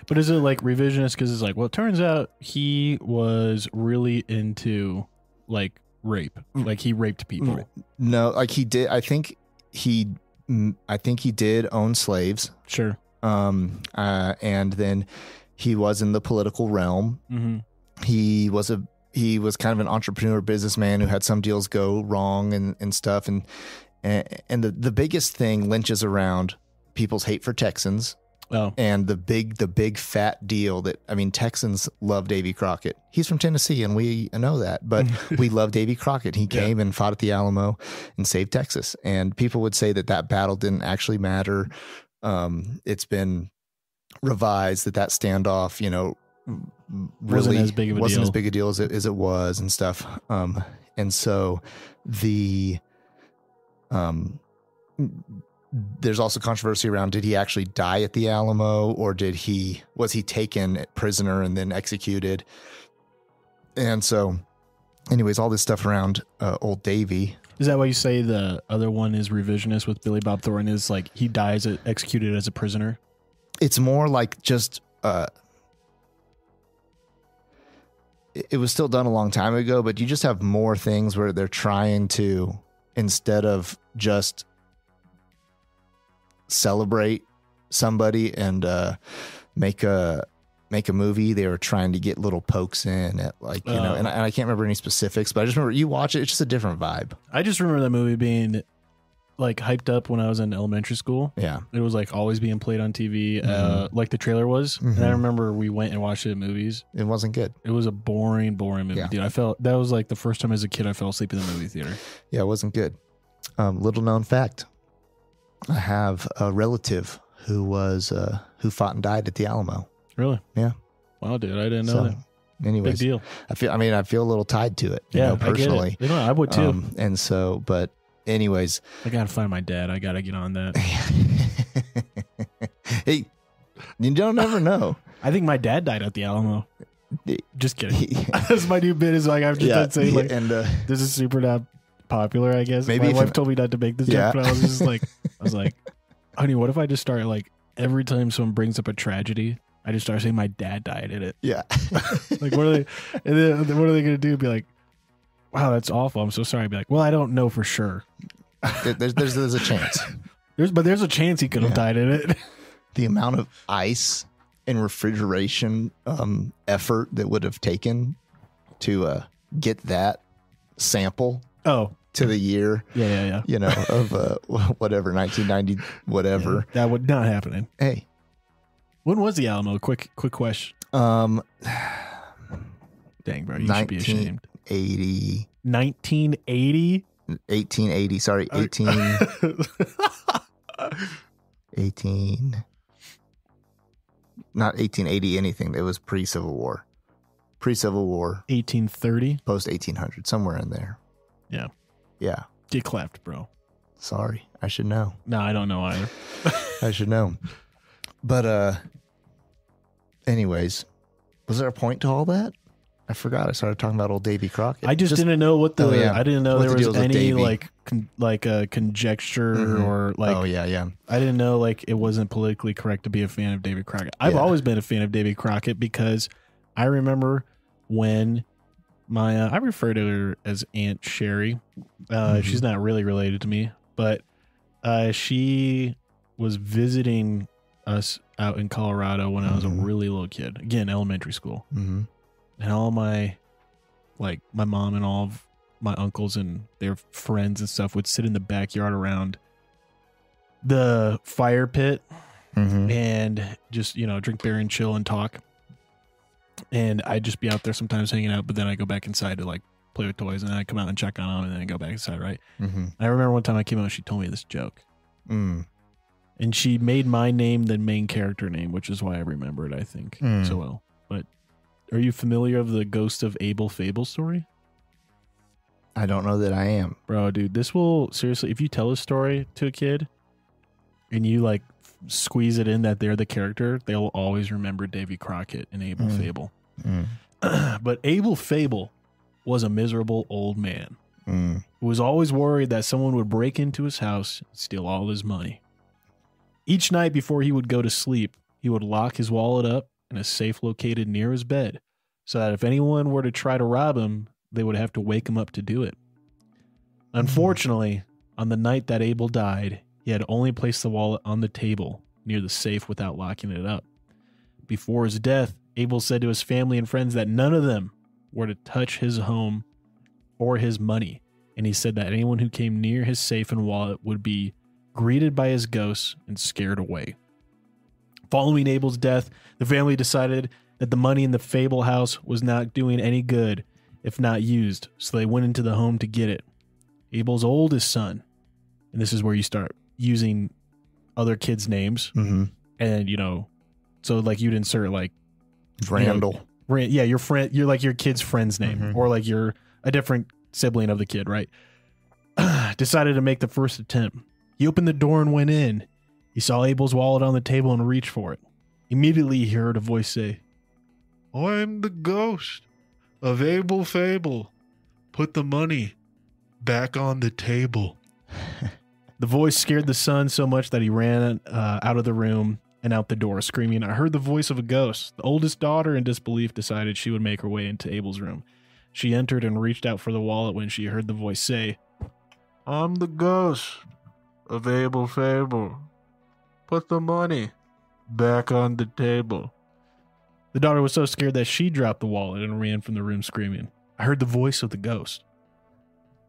But is it like revisionist because it's like, well, it turns out he was really into like rape, like he raped people. No, like he did. I think he did own slaves. Sure. And then he was in the political realm. Mm-hmm. He was kind of an entrepreneur businessman who had some deals go wrong and stuff. And the biggest thing lynches around people's hate for Texans. Oh. And the big fat deal that, I mean, Texans love Davey Crockett. He's from Tennessee and we know that, but we love Davey Crockett. He came and fought at the Alamo and saved Texas. And people would say that battle didn't actually matter. It's been revised that standoff, really wasn't as big a deal as it was and stuff. And so there's also controversy around, did he actually die at the Alamo or was he taken prisoner and then executed? And so anyways, all this stuff around old Davey. Is that why you say the other one is revisionist with Billy Bob Thornton, is like he dies executed as a prisoner? It's more like just it was still done a long time ago, but you just have more things where they're trying to, instead of just celebrate somebody and make a movie, they were trying to get little pokes in at like, and I can't remember any specifics, but I just remember you watch it, it's just a different vibe. I just remember that movie being like hyped up when I was in elementary school. Yeah. It was like always being played on TV, like the trailer was. And I remember we went and watched it at movies. It wasn't good. It was a boring movie, dude. I felt that was like the first time as a kid I fell asleep in the movie theater. Yeah, it wasn't good. Little known fact. I have a relative who fought and died at the Alamo. Really? Yeah. Wow, dude, I didn't know that. Anyways, big deal. I feel a little tied to it. Personally. I get it. I would too. And so, but anyways, I gotta find my dad. I gotta get on that. Hey, you don't ever know. I think my dad died at the Alamo. Just kidding. That's my new bit. Is like I've just been saying like, and this is super not popular. I guess maybe my wife told me not to make this joke, but I was just like, honey, what if I just start like every time someone brings up a tragedy, I just start saying my dad died in it. Yeah. Like what are they? And then what are they going to do? Be like, wow, that's awful. I'm so sorry. I'd be like, well, I don't know for sure. There's a chance. There's a chance he could have died in it. The amount of ice and refrigeration effort that would have taken to get that sample to the year. Yeah. Of whatever, 1990, whatever. Yeah, that would not happen. Hey. When was the Alamo? Quick question. Dang, bro, you should be ashamed. 1980? 1880, sorry, 18 not 1880 anything. It was pre-Civil War. 1830? Post 1800, somewhere in there. Yeah. Yeah. Get clapped, bro. Sorry, I should know. No, I don't know either. I should know. But anyways, was there a point to all that? I forgot. I started talking about old Davey Crockett. I just didn't know what the. Oh, yeah. I didn't know there was any like a conjecture or like. Oh yeah. I didn't know like it wasn't politically correct to be a fan of Davey Crockett. I've always been a fan of Davey Crockett because I remember when my I refer to her as Aunt Sherry. She's not really related to me, but she was visiting us out in Colorado when I was a really little kid. Again, elementary school. And all my mom and all of my uncles and their friends and stuff would sit in the backyard around the fire pit and just, drink beer and chill and talk. And I'd just be out there sometimes hanging out, but then I go back inside to like play with toys, and then I come out and check on them, and then I go back inside, right? I remember one time I came out and she told me this joke. And she made my name the main character name, which is why I remember it, I think, so well. But are you familiar of the Ghost of Abel Fable story? I don't know that I am. Bro, dude, this will, seriously, if you tell a story to a kid and you like squeeze it in that they're the character, they'll always remember Davey Crockett and Abel Fable. But Abel Fable was a miserable old man who was always worried that someone would break into his house and steal all his money. Each night before he would go to sleep, he would lock his wallet up in a safe located near his bed so that if anyone were to try to rob him, they would have to wake him up to do it. Unfortunately, on the night that Abel died, he had only placed the wallet on the table near the safe without locking it up. Before his death, Abel said to his family and friends that none of them were to touch his home or his money, and he said that anyone who came near his safe and wallet would be greeted by his ghost and scared away. Following Abel's death, the family decided that the money in the Fable house was not doing any good if not used, so they went into the home to get it. Abel's oldest son, and this is where you start using other kids' names, and so like you'd insert like Randall. Your friend, you're like your kid's friend's name, or like you're a different sibling of the kid, right? Decided to make the first attempt. He opened the door and went in. He saw Abel's wallet on the table and reached for it. Immediately he heard a voice say, "I'm the ghost of Abel Fable. Put the money back on the table." The voice scared the son so much that he ran out of the room and out the door, screaming, "I heard the voice of a ghost." The oldest daughter, in disbelief, decided she would make her way into Abel's room. She entered and reached out for the wallet when she heard the voice say, "I'm the ghost of Abel Fable. Put the money back on the table." The daughter was so scared that she dropped the wallet and ran from the room screaming, "I heard the voice of the ghost."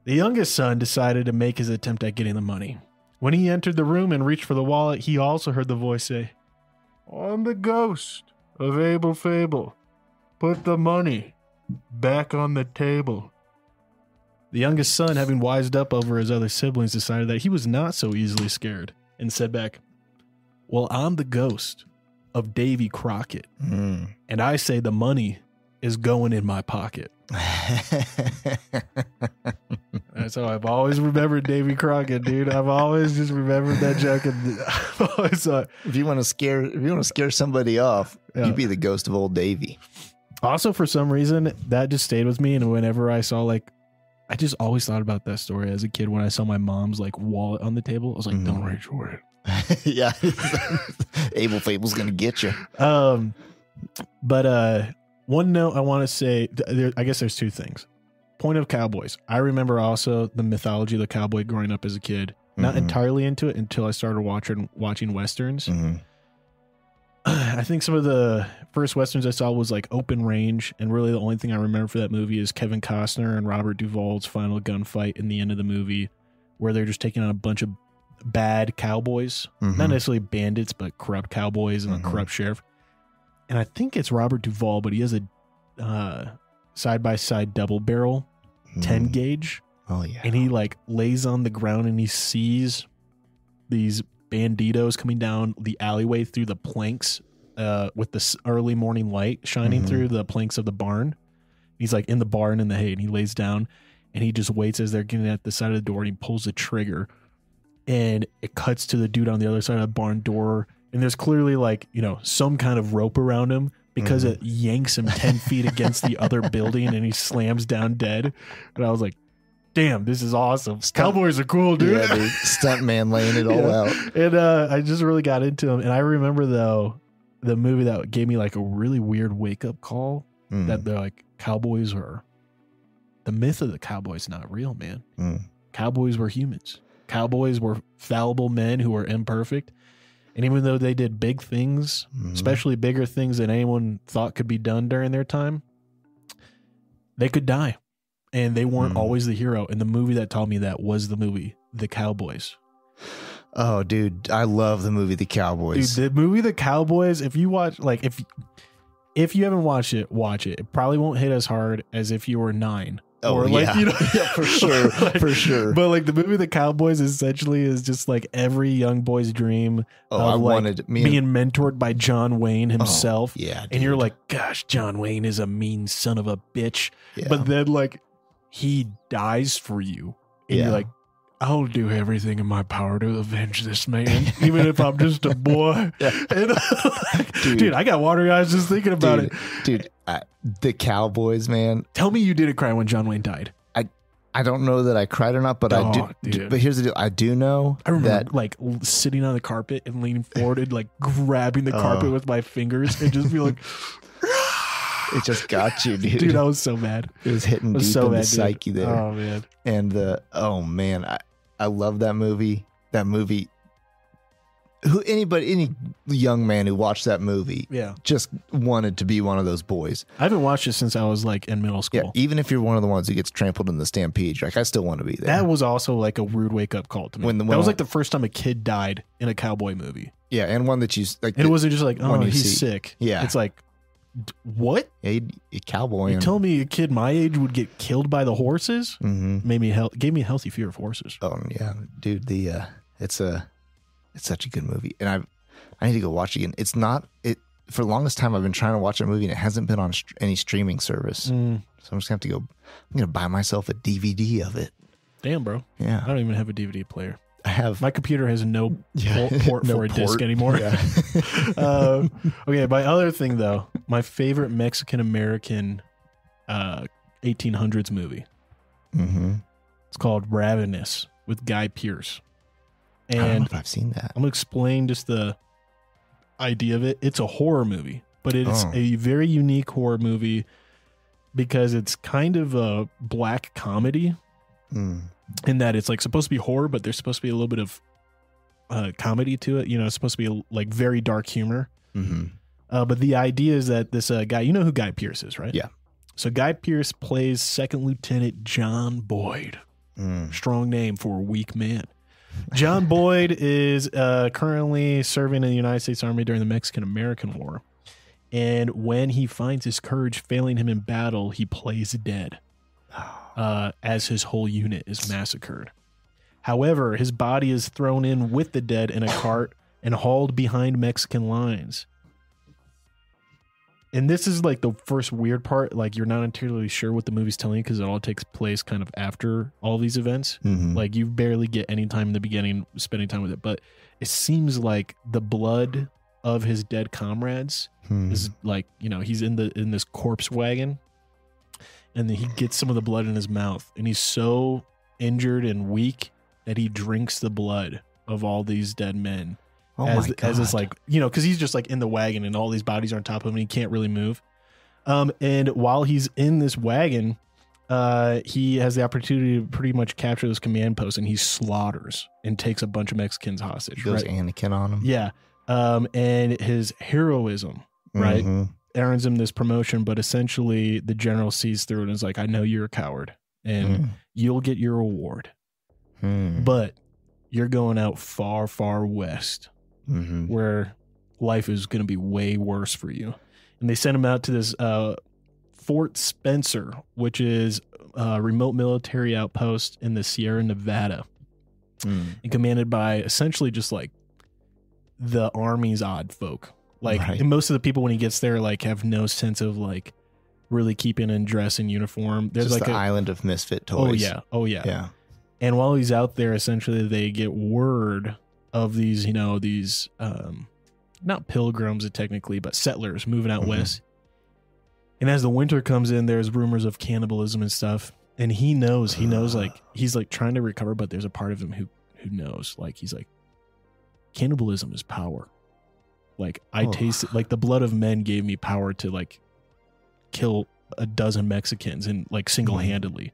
The youngest son decided to make his attempt at getting the money. When he entered the room and reached for the wallet, he also heard the voice say, "I'm the ghost of Abel Fable. Put the money back on the table." The youngest son, having wised up over his other siblings, decided that he was not so easily scared and said back, "Well, I'm the ghost of Davey Crockett, and I say the money is going in my pocket." That's how I've always remembered Davey Crockett, dude. I've always just remembered that joke, and I've always thought, if you want to scare somebody off, you'd be the ghost of old Davey. Also, for some reason, that just stayed with me, and whenever I saw I just always thought about that story as a kid. When I saw my mom's wallet on the table, I was like, "Don't reach for it." Yeah, Abel Fable's gonna get you. But one note I want to say, I guess there's two things. Point of cowboys. I remember also the mythology of the cowboy growing up as a kid. Not entirely into it until I started watching westerns. I think some of the first westerns I saw was like Open Range, and really the only thing I remember for that movie is Kevin Costner and Robert Duvall's final gunfight in the end of the movie, where they're just taking on a bunch of bad cowboys, not necessarily bandits, but corrupt cowboys and a corrupt sheriff. And I think it's Robert Duvall, but he has a side-by-side double barrel 10 gauge. Oh yeah. And he lays on the ground and he sees these banditos coming down the alleyway through the planks with the early morning light shining through the planks of the barn. He's in the barn in the hay, and he lays down and he just waits as they're getting at the side of the door, and he pulls the trigger, and it cuts to the dude on the other side of the barn door. And there's clearly some kind of rope around him, because it yanks him 10 feet against the other building and he slams down dead. And I was like, damn, this is awesome. Cowboys are cool, dude. Yeah, dude. Stuntman laying it all out. And I just really got into him. And I remember, though, the movie that gave me like a really weird wake-up call that they're like, cowboys are... The myth of the cowboys not real, man. Cowboys were humans. Cowboys were fallible men who were imperfect. And even though they did big things, especially bigger things than anyone thought could be done during their time, they could die. And they weren't always the hero. And the movie that taught me that was the movie, The Cowboys. Oh, dude, I love the movie The Cowboys. Dude, the movie The Cowboys, if you watch, like, if you haven't watched it, watch it. It probably won't hit as hard as if you were 9. Oh, or like, yeah. You know, Yeah, for sure. like, for sure. But like the movie The Cowboys essentially is just like every young boy's dream of being mentored by John Wayne himself. Oh, yeah. Dude. And you're like, gosh, John Wayne is a mean son of a bitch. Yeah. But then like he dies for you. And you're like, I'll do everything in my power to avenge this man, even if I'm just a boy. And, dude, I got watery eyes just thinking about it. Dude, The Cowboys, man. Tell me you didn't cry when John Wayne died. I don't know that I cried or not, but I do. Dude. But here's the deal. I do know I remember that like sitting on the carpet and leaning forward and like grabbing the carpet with my fingers and just be like, it just got you, dude. Dude, I was so mad. It was hitting deep in the psyche there. Oh, man. And I love that movie. That movie. Any young man who watched that movie, just wanted to be one of those boys. I haven't watched it since I was like in middle school. Yeah, even if you're one of the ones who gets trampled in the stampede, like I still want to be there. That was also like a rude wake up call to me. That was like the first time a kid died in a cowboy movie. Yeah, and one that you like. And it wasn't just like, oh, he's sick. Yeah, it's like, what? Yeah, a cowboy. You tell me a kid my age would get killed by the horses? Mm-hmm. Gave me a healthy fear of horses. Oh yeah, dude. It's such a good movie, and I need to go watch it again. It's not it for the longest time. I've been trying to watch that movie, and it hasn't been on any streaming service. So I'm just gonna have to go. I'm gonna buy myself a DVD of it. Damn, bro. Yeah, I don't even have a DVD player. I have. My computer has no port for a disc anymore. Yeah. Okay, my other thing though, my favorite Mexican American 1800s movie. It's called Ravenous with Guy Pearce. And I don't know if I've seen that. I'm gonna explain just the idea of it. It's a horror movie, but it's a very unique horror movie because it's kind of a black comedy. In that it's like supposed to be horror, but there's supposed to be a little bit of comedy to it. You know, it's supposed to be like very dark humor. But the idea is that this guy, you know who Guy Pearce is, right? Yeah. So Guy Pearce plays Second Lieutenant John Boyd. Strong name for a weak man. John Boyd is currently serving in the United States Army during the Mexican-American War. And when he finds his courage failing him in battle, he plays dead. As his whole unit is massacred. However, his body is thrown in with the dead in a cart and hauled behind Mexican lines. And this is like the first weird part. Like you're not entirely sure what the movie's telling you because it all takes place kind of after all these events. Like you barely get any time in the beginning spending time with it. But it seems like the blood of his dead comrades is like, you know, he's in this corpse wagon. And then he gets some of the blood in his mouth. And he's so injured and weak that he drinks the blood of all these dead men. As it's like, you know, because he's just like in the wagon and all these bodies are on top of him and he can't really move. And while he's in this wagon, he has the opportunity to pretty much capture this command post and he slaughters and takes a bunch of Mexicans hostage. Goes Anakin on him. Yeah. And his heroism, right? Earns him this promotion, but essentially the general sees through it and is like, I know you're a coward and you'll get your reward. But you're going out far, far west where life is going to be way worse for you. And they sent him out to this Fort Spencer, which is a remote military outpost in the Sierra Nevada and commanded by essentially just like the Army's odd folk. Like and most of the people when he gets there, like have no sense of like really keeping in dress and uniform. There's just like the island of misfit toys. Oh yeah. And while he's out there, essentially they get word of these, you know, these not pilgrims technically, but settlers moving out west. And as the winter comes in, there's rumors of cannibalism and stuff. And he knows like, he's like trying to recover, but there's a part of him who knows, like, he's like, cannibalism is power. Like, I taste it, like the blood of men gave me power to like kill a dozen Mexicans and like single-handedly.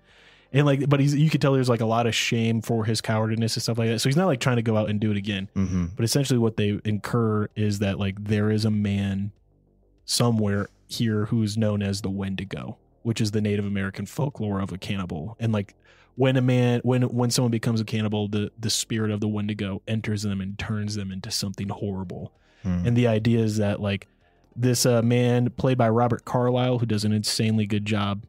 And like, but you could tell there's like a lot of shame for his cowardice and stuff like that. So he's not like trying to go out and do it again. But essentially what they incur is that like there is a man somewhere here who is known as the Wendigo, which is the Native American folklore of a cannibal. And like when someone becomes a cannibal, the spirit of the Wendigo enters them and turns them into something horrible. And the idea is that like this man played by Robert Carlyle, who does an insanely good job.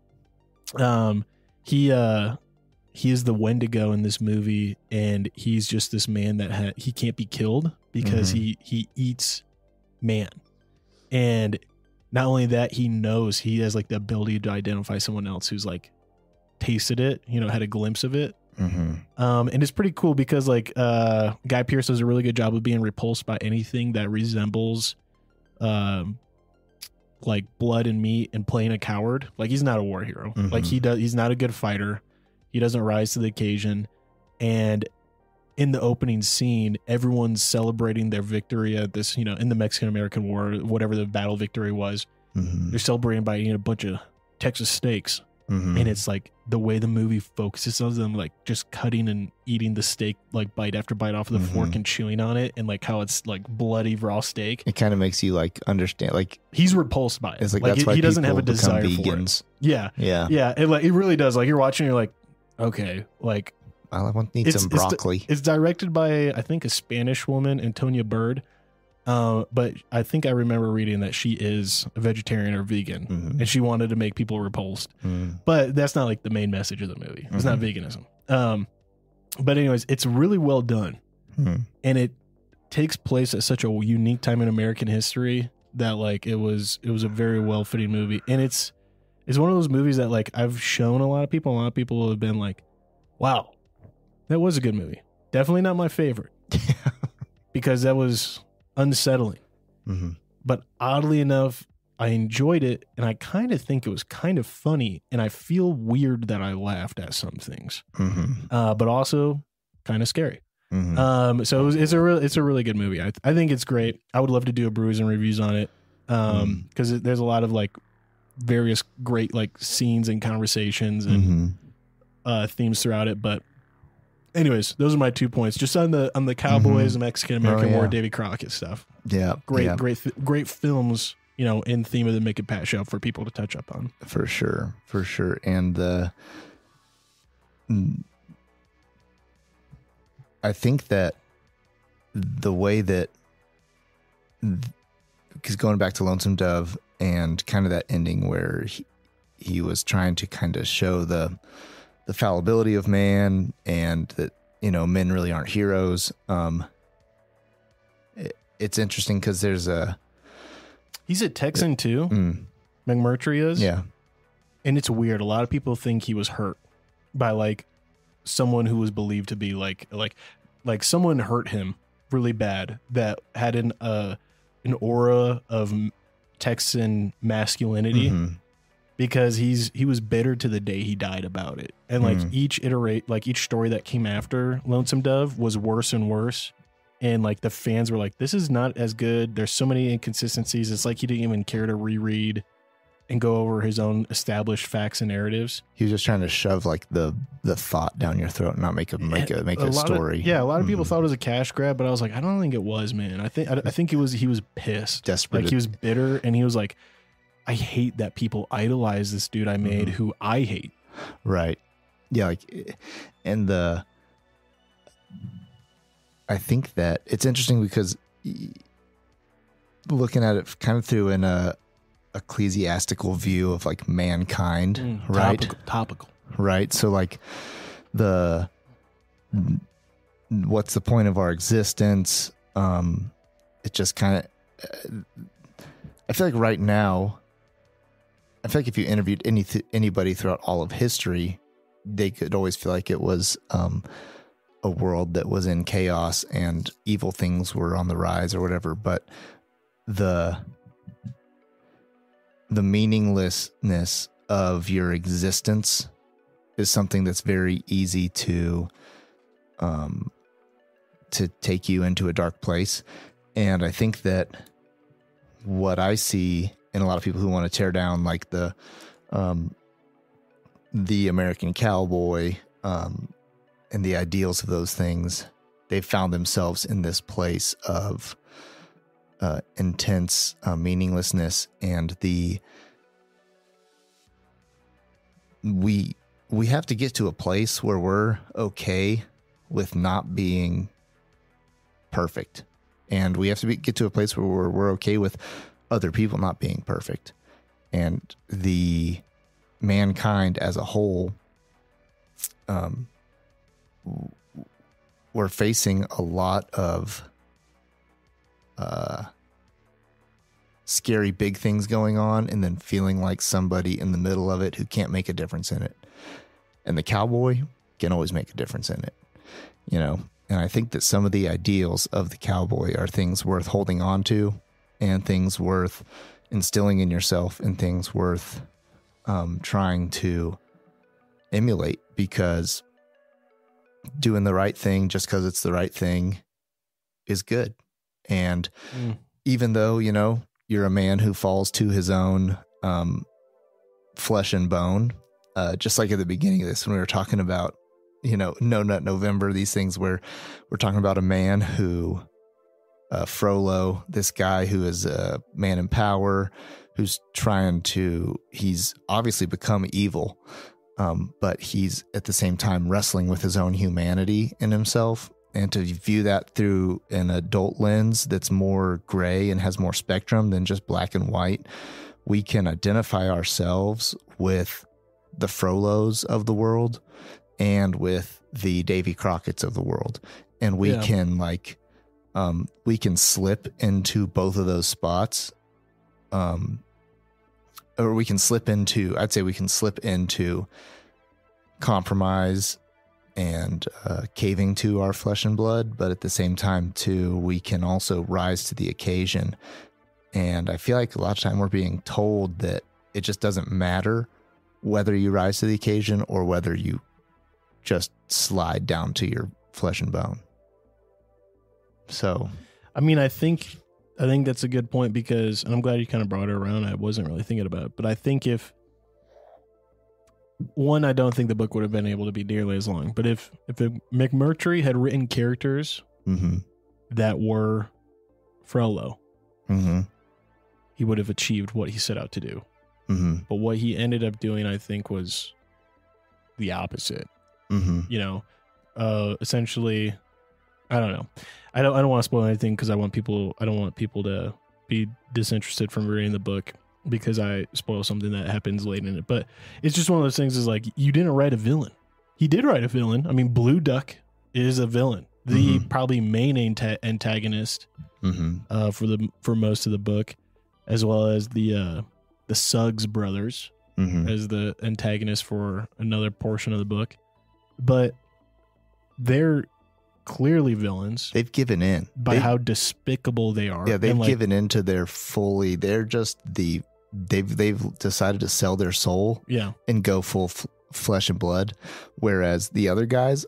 He is the Wendigo in this movie, and he's just this man that he can't be killed because he eats man. And not only that, he has like the ability to identify someone else who's like tasted it, had a glimpse of it. And it's pretty cool because like Guy Pearce does a really good job of being repulsed by anything that resembles like blood and meat and playing a coward. Like, he's not a war hero. Like, he's not a good fighter. He doesn't rise to the occasion. And in the opening scene, everyone's celebrating their victory at this, in the Mexican-American War, whatever the battle victory was. They're celebrating by eating a bunch of Texas steaks. And it's like the way the movie focuses on them, like just cutting and eating the steak, like bite after bite off of the fork and chewing on it, and like how it's like bloody raw steak. It kind of makes you like understand, like he's repulsed by it. It's like that's why he doesn't have a desire vegans. for it. Yeah. It really does. Like, you're watching, you're like, okay, like I need some broccoli. It's directed by, I think, a Spanish woman, Antonia Bird. But I think I remember reading that she is a vegetarian or vegan, and she wanted to make people repulsed. But that's not like the main message of the movie. It's not veganism. But anyways, it's really well done, and it takes place at such a unique time in American history that like it was a very well fitting movie, and it's one of those movies that like I've shown a lot of people. A lot of people have been like, "Wow, that was a good movie." Definitely not my favorite, because that was unsettling. But oddly enough, I enjoyed it, and I kind of think it was kind of funny, and I feel weird that I laughed at some things, but also kind of scary. So it's a really good movie. I think it's great. I would love to do a brews and reviews on it, because there's a lot of like various great like scenes and conversations and themes throughout it. But anyways, those are my 2 points. Just on the Cowboys, the Mexican American War, Davey Crockett stuff. Yeah, great films. In theme of the Mick Pat show for people to touch up on. For sure. And I think that the way that, because going back to Lonesome Dove and kind of that ending where he was trying to kind of show the fallibility of man, and that men really aren't heroes. It's interesting because he's a Texan too. McMurtry is, and it's weird. A lot of people think he was hurt by like someone who was believed to be like someone hurt him really bad that had an aura of Texan masculinity. Because he was bitter to the day he died about it. And like each story that came after Lonesome Dove was worse and worse. And like the fans were like, this is not as good. There's so many inconsistencies. It's like he didn't even care to reread and go over his own established facts and narratives. He was just trying to shove like the thought down your throat and not make a story. A lot of people thought it was a cash grab, but I was like, I don't think it was, man. I think he was pissed. Desperate. Like he was bitter, and he was like, I hate that people idolize this dude I made who I hate. Right. Yeah. Like, and I think that it's interesting because looking at it kind of through an ecclesiastical view of like mankind, right? Topical. Right. So like what's the point of our existence? It just kind of, I feel like right now, I feel like if you interviewed anybody throughout all of history, they could always feel like it was a world that was in chaos and evil things were on the rise or whatever. But the meaninglessness of your existence is something that's very easy to take you into a dark place. And I think that what I see in a lot of people who want to tear down like the American cowboy and the ideals of those things, they've found themselves in this place of intense meaninglessness, and we have to get to a place where we're okay with not being perfect, and we have to get to a place where we're okay with other people not being perfect, and the mankind as a whole, we're facing a lot of scary big things going on, and then feeling like somebody in the middle of it who can't make a difference in it. And the cowboy can always make a difference in it, you know? And I think that some of the ideals of the cowboy are things worth holding on to, and things worth instilling in yourself, and things worth trying to emulate, because doing the right thing just because it's the right thing is good. And even though, you know, you're a man who falls to his own flesh and bone, just like at the beginning of this, when we were talking about, you know, No Nut November, these things where we're talking about a man who, Frollo, this guy who is a man in power, who's he's obviously become evil, but he's at the same time wrestling with his own humanity in himself. And to view that through an adult lens that's more gray and has more spectrum than just black and white, we can identify ourselves with the Frollos of the world and with the Davey Crockett's of the world. And we can we can slip into both of those spots. Or we can slip into compromise and caving to our flesh and blood, but at the same time too, we can also rise to the occasion. And I feel like a lot of time we're being told that it just doesn't matter whether you rise to the occasion or whether you just slide down to your flesh and bone. So, I mean, I think that's a good point, because, and I'm glad you kind of brought it around. I wasn't really thinking about it, but I think I don't think the book would have been able to be nearly as long. But if McMurtry had written characters that were Frollo, he would have achieved what he set out to do. But what he ended up doing, I think, was the opposite. You know, essentially, I don't know. I don't want to spoil anything, because I don't want people to be disinterested from reading the book because I spoil something that happens late in it. But it's just one of those things, is like, you didn't write a villain. He did write a villain. I mean, Blue Duck is a villain. The probably main antagonist for most of the book, as well as the Suggs brothers as the antagonist for another portion of the book. But they're clearly villains. They've given in by how despicable they are. Yeah, they've given in to they're just they've decided to sell their soul and go full flesh and blood, whereas the other guys,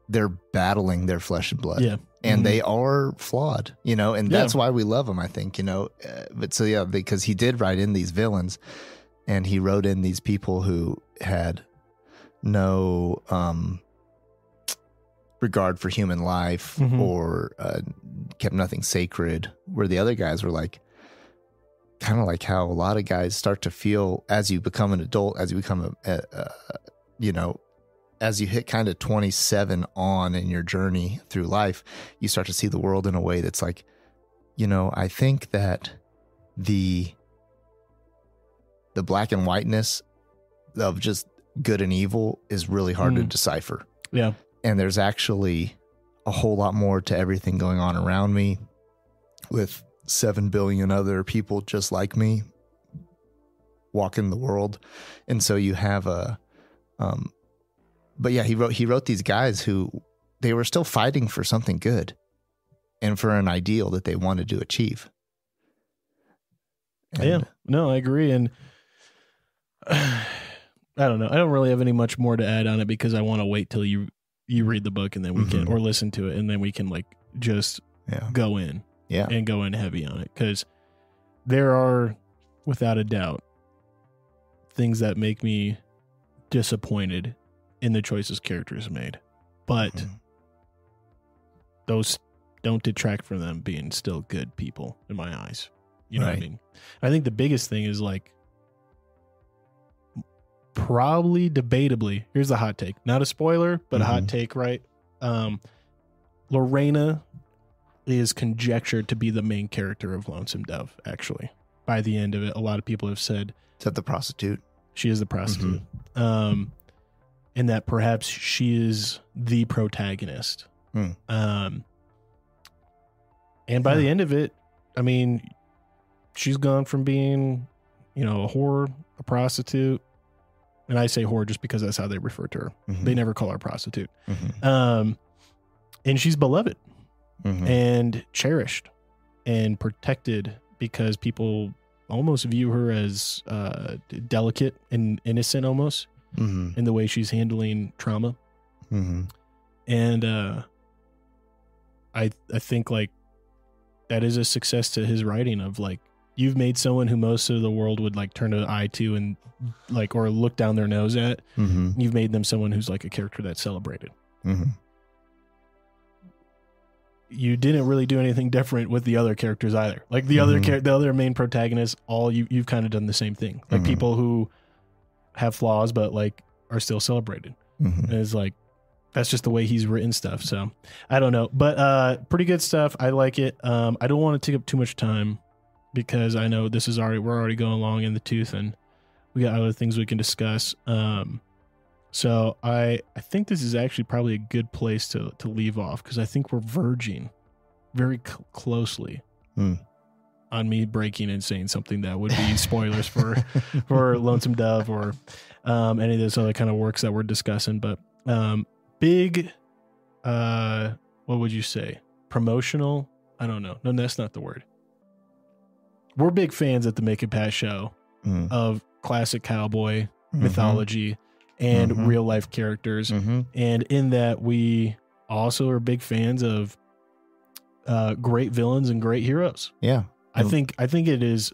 they're battling their flesh and blood. Yeah. And they are flawed, you know, and that's why we love them, I think, you know. But so, because he did write in these villains, and he wrote in these people who had no regard for human life or kept nothing sacred, where the other guys were like, kind of like how a lot of guys start to feel as you become an adult, as you become as you hit kind of 27 on in your journey through life, you start to see the world in a way that's like, you know, I think that the black and whiteness of just good and evil is really hard to decipher. Yeah. And there's actually a whole lot more to everything going on around me, with 7 billion other people just like me walking the world. And so you have but yeah, he wrote these guys who, they were still fighting for something good and for an ideal that they wanted to achieve. And, no, I agree. And I don't know. I don't really have any much more to add on it because I want to wait till you read the book and then we can, or listen to it, and then we can like just go in and go in heavy on it. Because there are, without a doubt, things that make me disappointed in the choices characters made. But those don't detract from them being still good people in my eyes. You know what I mean? I think the biggest thing is like, probably debatably, here's the hot take, not a spoiler, but a hot take, right? Lorena is conjectured to be the main character of Lonesome Dove, actually. By the end of it, a lot of people have said, is that the prostitute? She is the prostitute. And that perhaps she is the protagonist. And by the end of it, I mean, she's gone from being, a whore, a prostitute. And I say whore just because that's how they refer to her. They never call her a prostitute. And she's beloved and cherished and protected because people almost view her as delicate and innocent almost in the way she's handling trauma. And I think like that is a success to his writing of like, you've made someone who most of the world would like turn an eye to and like, or look down their nose at. You've made them someone who's like a character that's celebrated. You didn't really do anything different with the other characters either. Like the other main protagonists, you've kind of done the same thing. Like people who have flaws, but like are still celebrated. And it's like, that's just the way he's written stuff. So I don't know, but pretty good stuff. I like it. I don't want to take up too much time because I know we're already going along in the tooth and we got other things we can discuss. So I think this is actually probably a good place to leave off because I think we're verging very closely on me breaking and saying something that would be spoilers for Lonesome Dove or any of those other kind of works that we're discussing. But big, what would you say? Promotional? I don't know. No, that's not the word. We're big fans at the Mick Pat show of classic cowboy mythology and real life characters. And in that we also are big fans of great villains and great heroes. Yeah. I think it's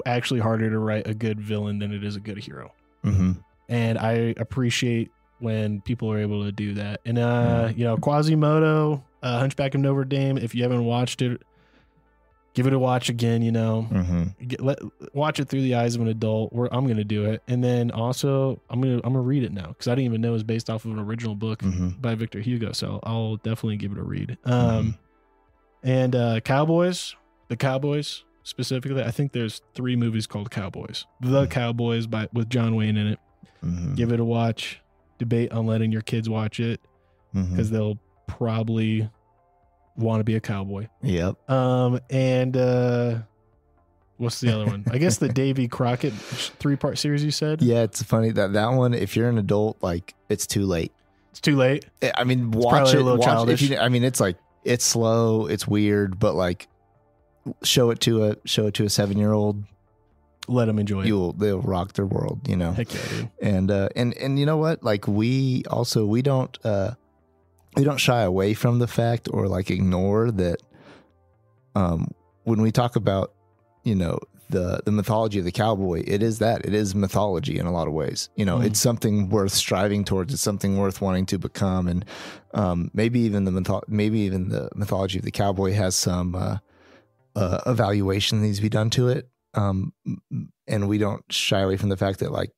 actually harder to write a good villain than it is a good hero. And I appreciate when people are able to do that. And, Quasimodo, Hunchback of Notre Dame, if you haven't watched it, give it a watch again, watch it through the eyes of an adult. I'm going to do it. And then also I'm going to read it now because I didn't even know it was based off of an original book by Victor Hugo. So I'll definitely give it a read. And Cowboys, the Cowboys specifically, I think there's 3 movies called Cowboys. The Cowboys with John Wayne in it. Give it a watch. Debate on letting your kids watch it because they'll probably want to be a cowboy. Yep. And what's the other one? I guess the Davey Crockett 3-part series you said? Yeah, it's funny that one, if you're an adult, like it's too late. It's too late. I mean, watch it. It's like, it's slow, it's weird, but like show it to a 7-year-old. Let them enjoy it. They'll rock their world, Heck yeah, dude. And you know what? Like we don't shy away from the fact or like ignore that when we talk about, the mythology of the cowboy, it is mythology in a lot of ways. It's something worth striving towards. It's something worth wanting to become. And maybe even the mythology of the cowboy has some evaluation that needs to be done to it. And we don't shy away from the fact that like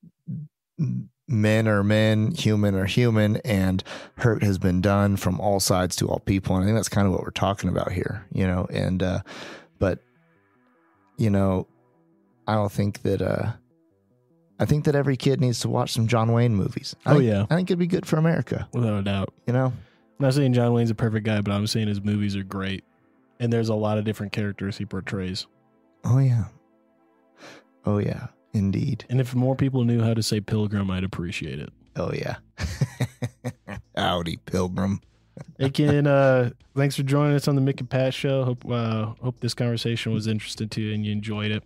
men are men, human are human, and hurt has been done from all sides to all people. And I think that's kind of what we're talking about here, but I don't think that, I think that every kid needs to watch some John Wayne movies. I think it'd be good for America. Without a doubt. I'm not saying John Wayne's a perfect guy, but I'm saying his movies are great. And there's a lot of different characters he portrays. Oh yeah, indeed. And if more people knew how to say pilgrim, I'd appreciate it. Oh yeah. Howdy, pilgrim. Hey, Ken, thanks for joining us on the Mick and Pat show. Hope this conversation was interesting to you and you enjoyed it.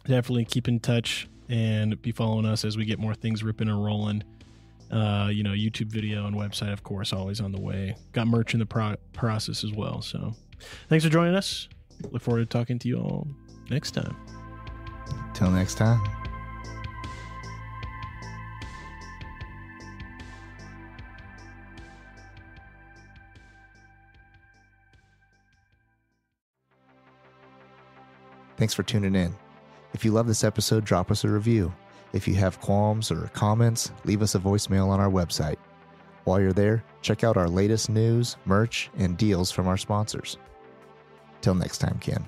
Definitely keep in touch and be following us as we get more things ripping and rolling. YouTube video and website, of course, always on the way. Got merch in the process as well. So thanks for joining us. Look forward to talking to you all next time. Till next time. Thanks for tuning in. If you love this episode, drop us a review. If you have qualms or comments, leave us a voicemail on our website. While you're there, check out our latest news, merch, and deals from our sponsors. Till next time, Ken.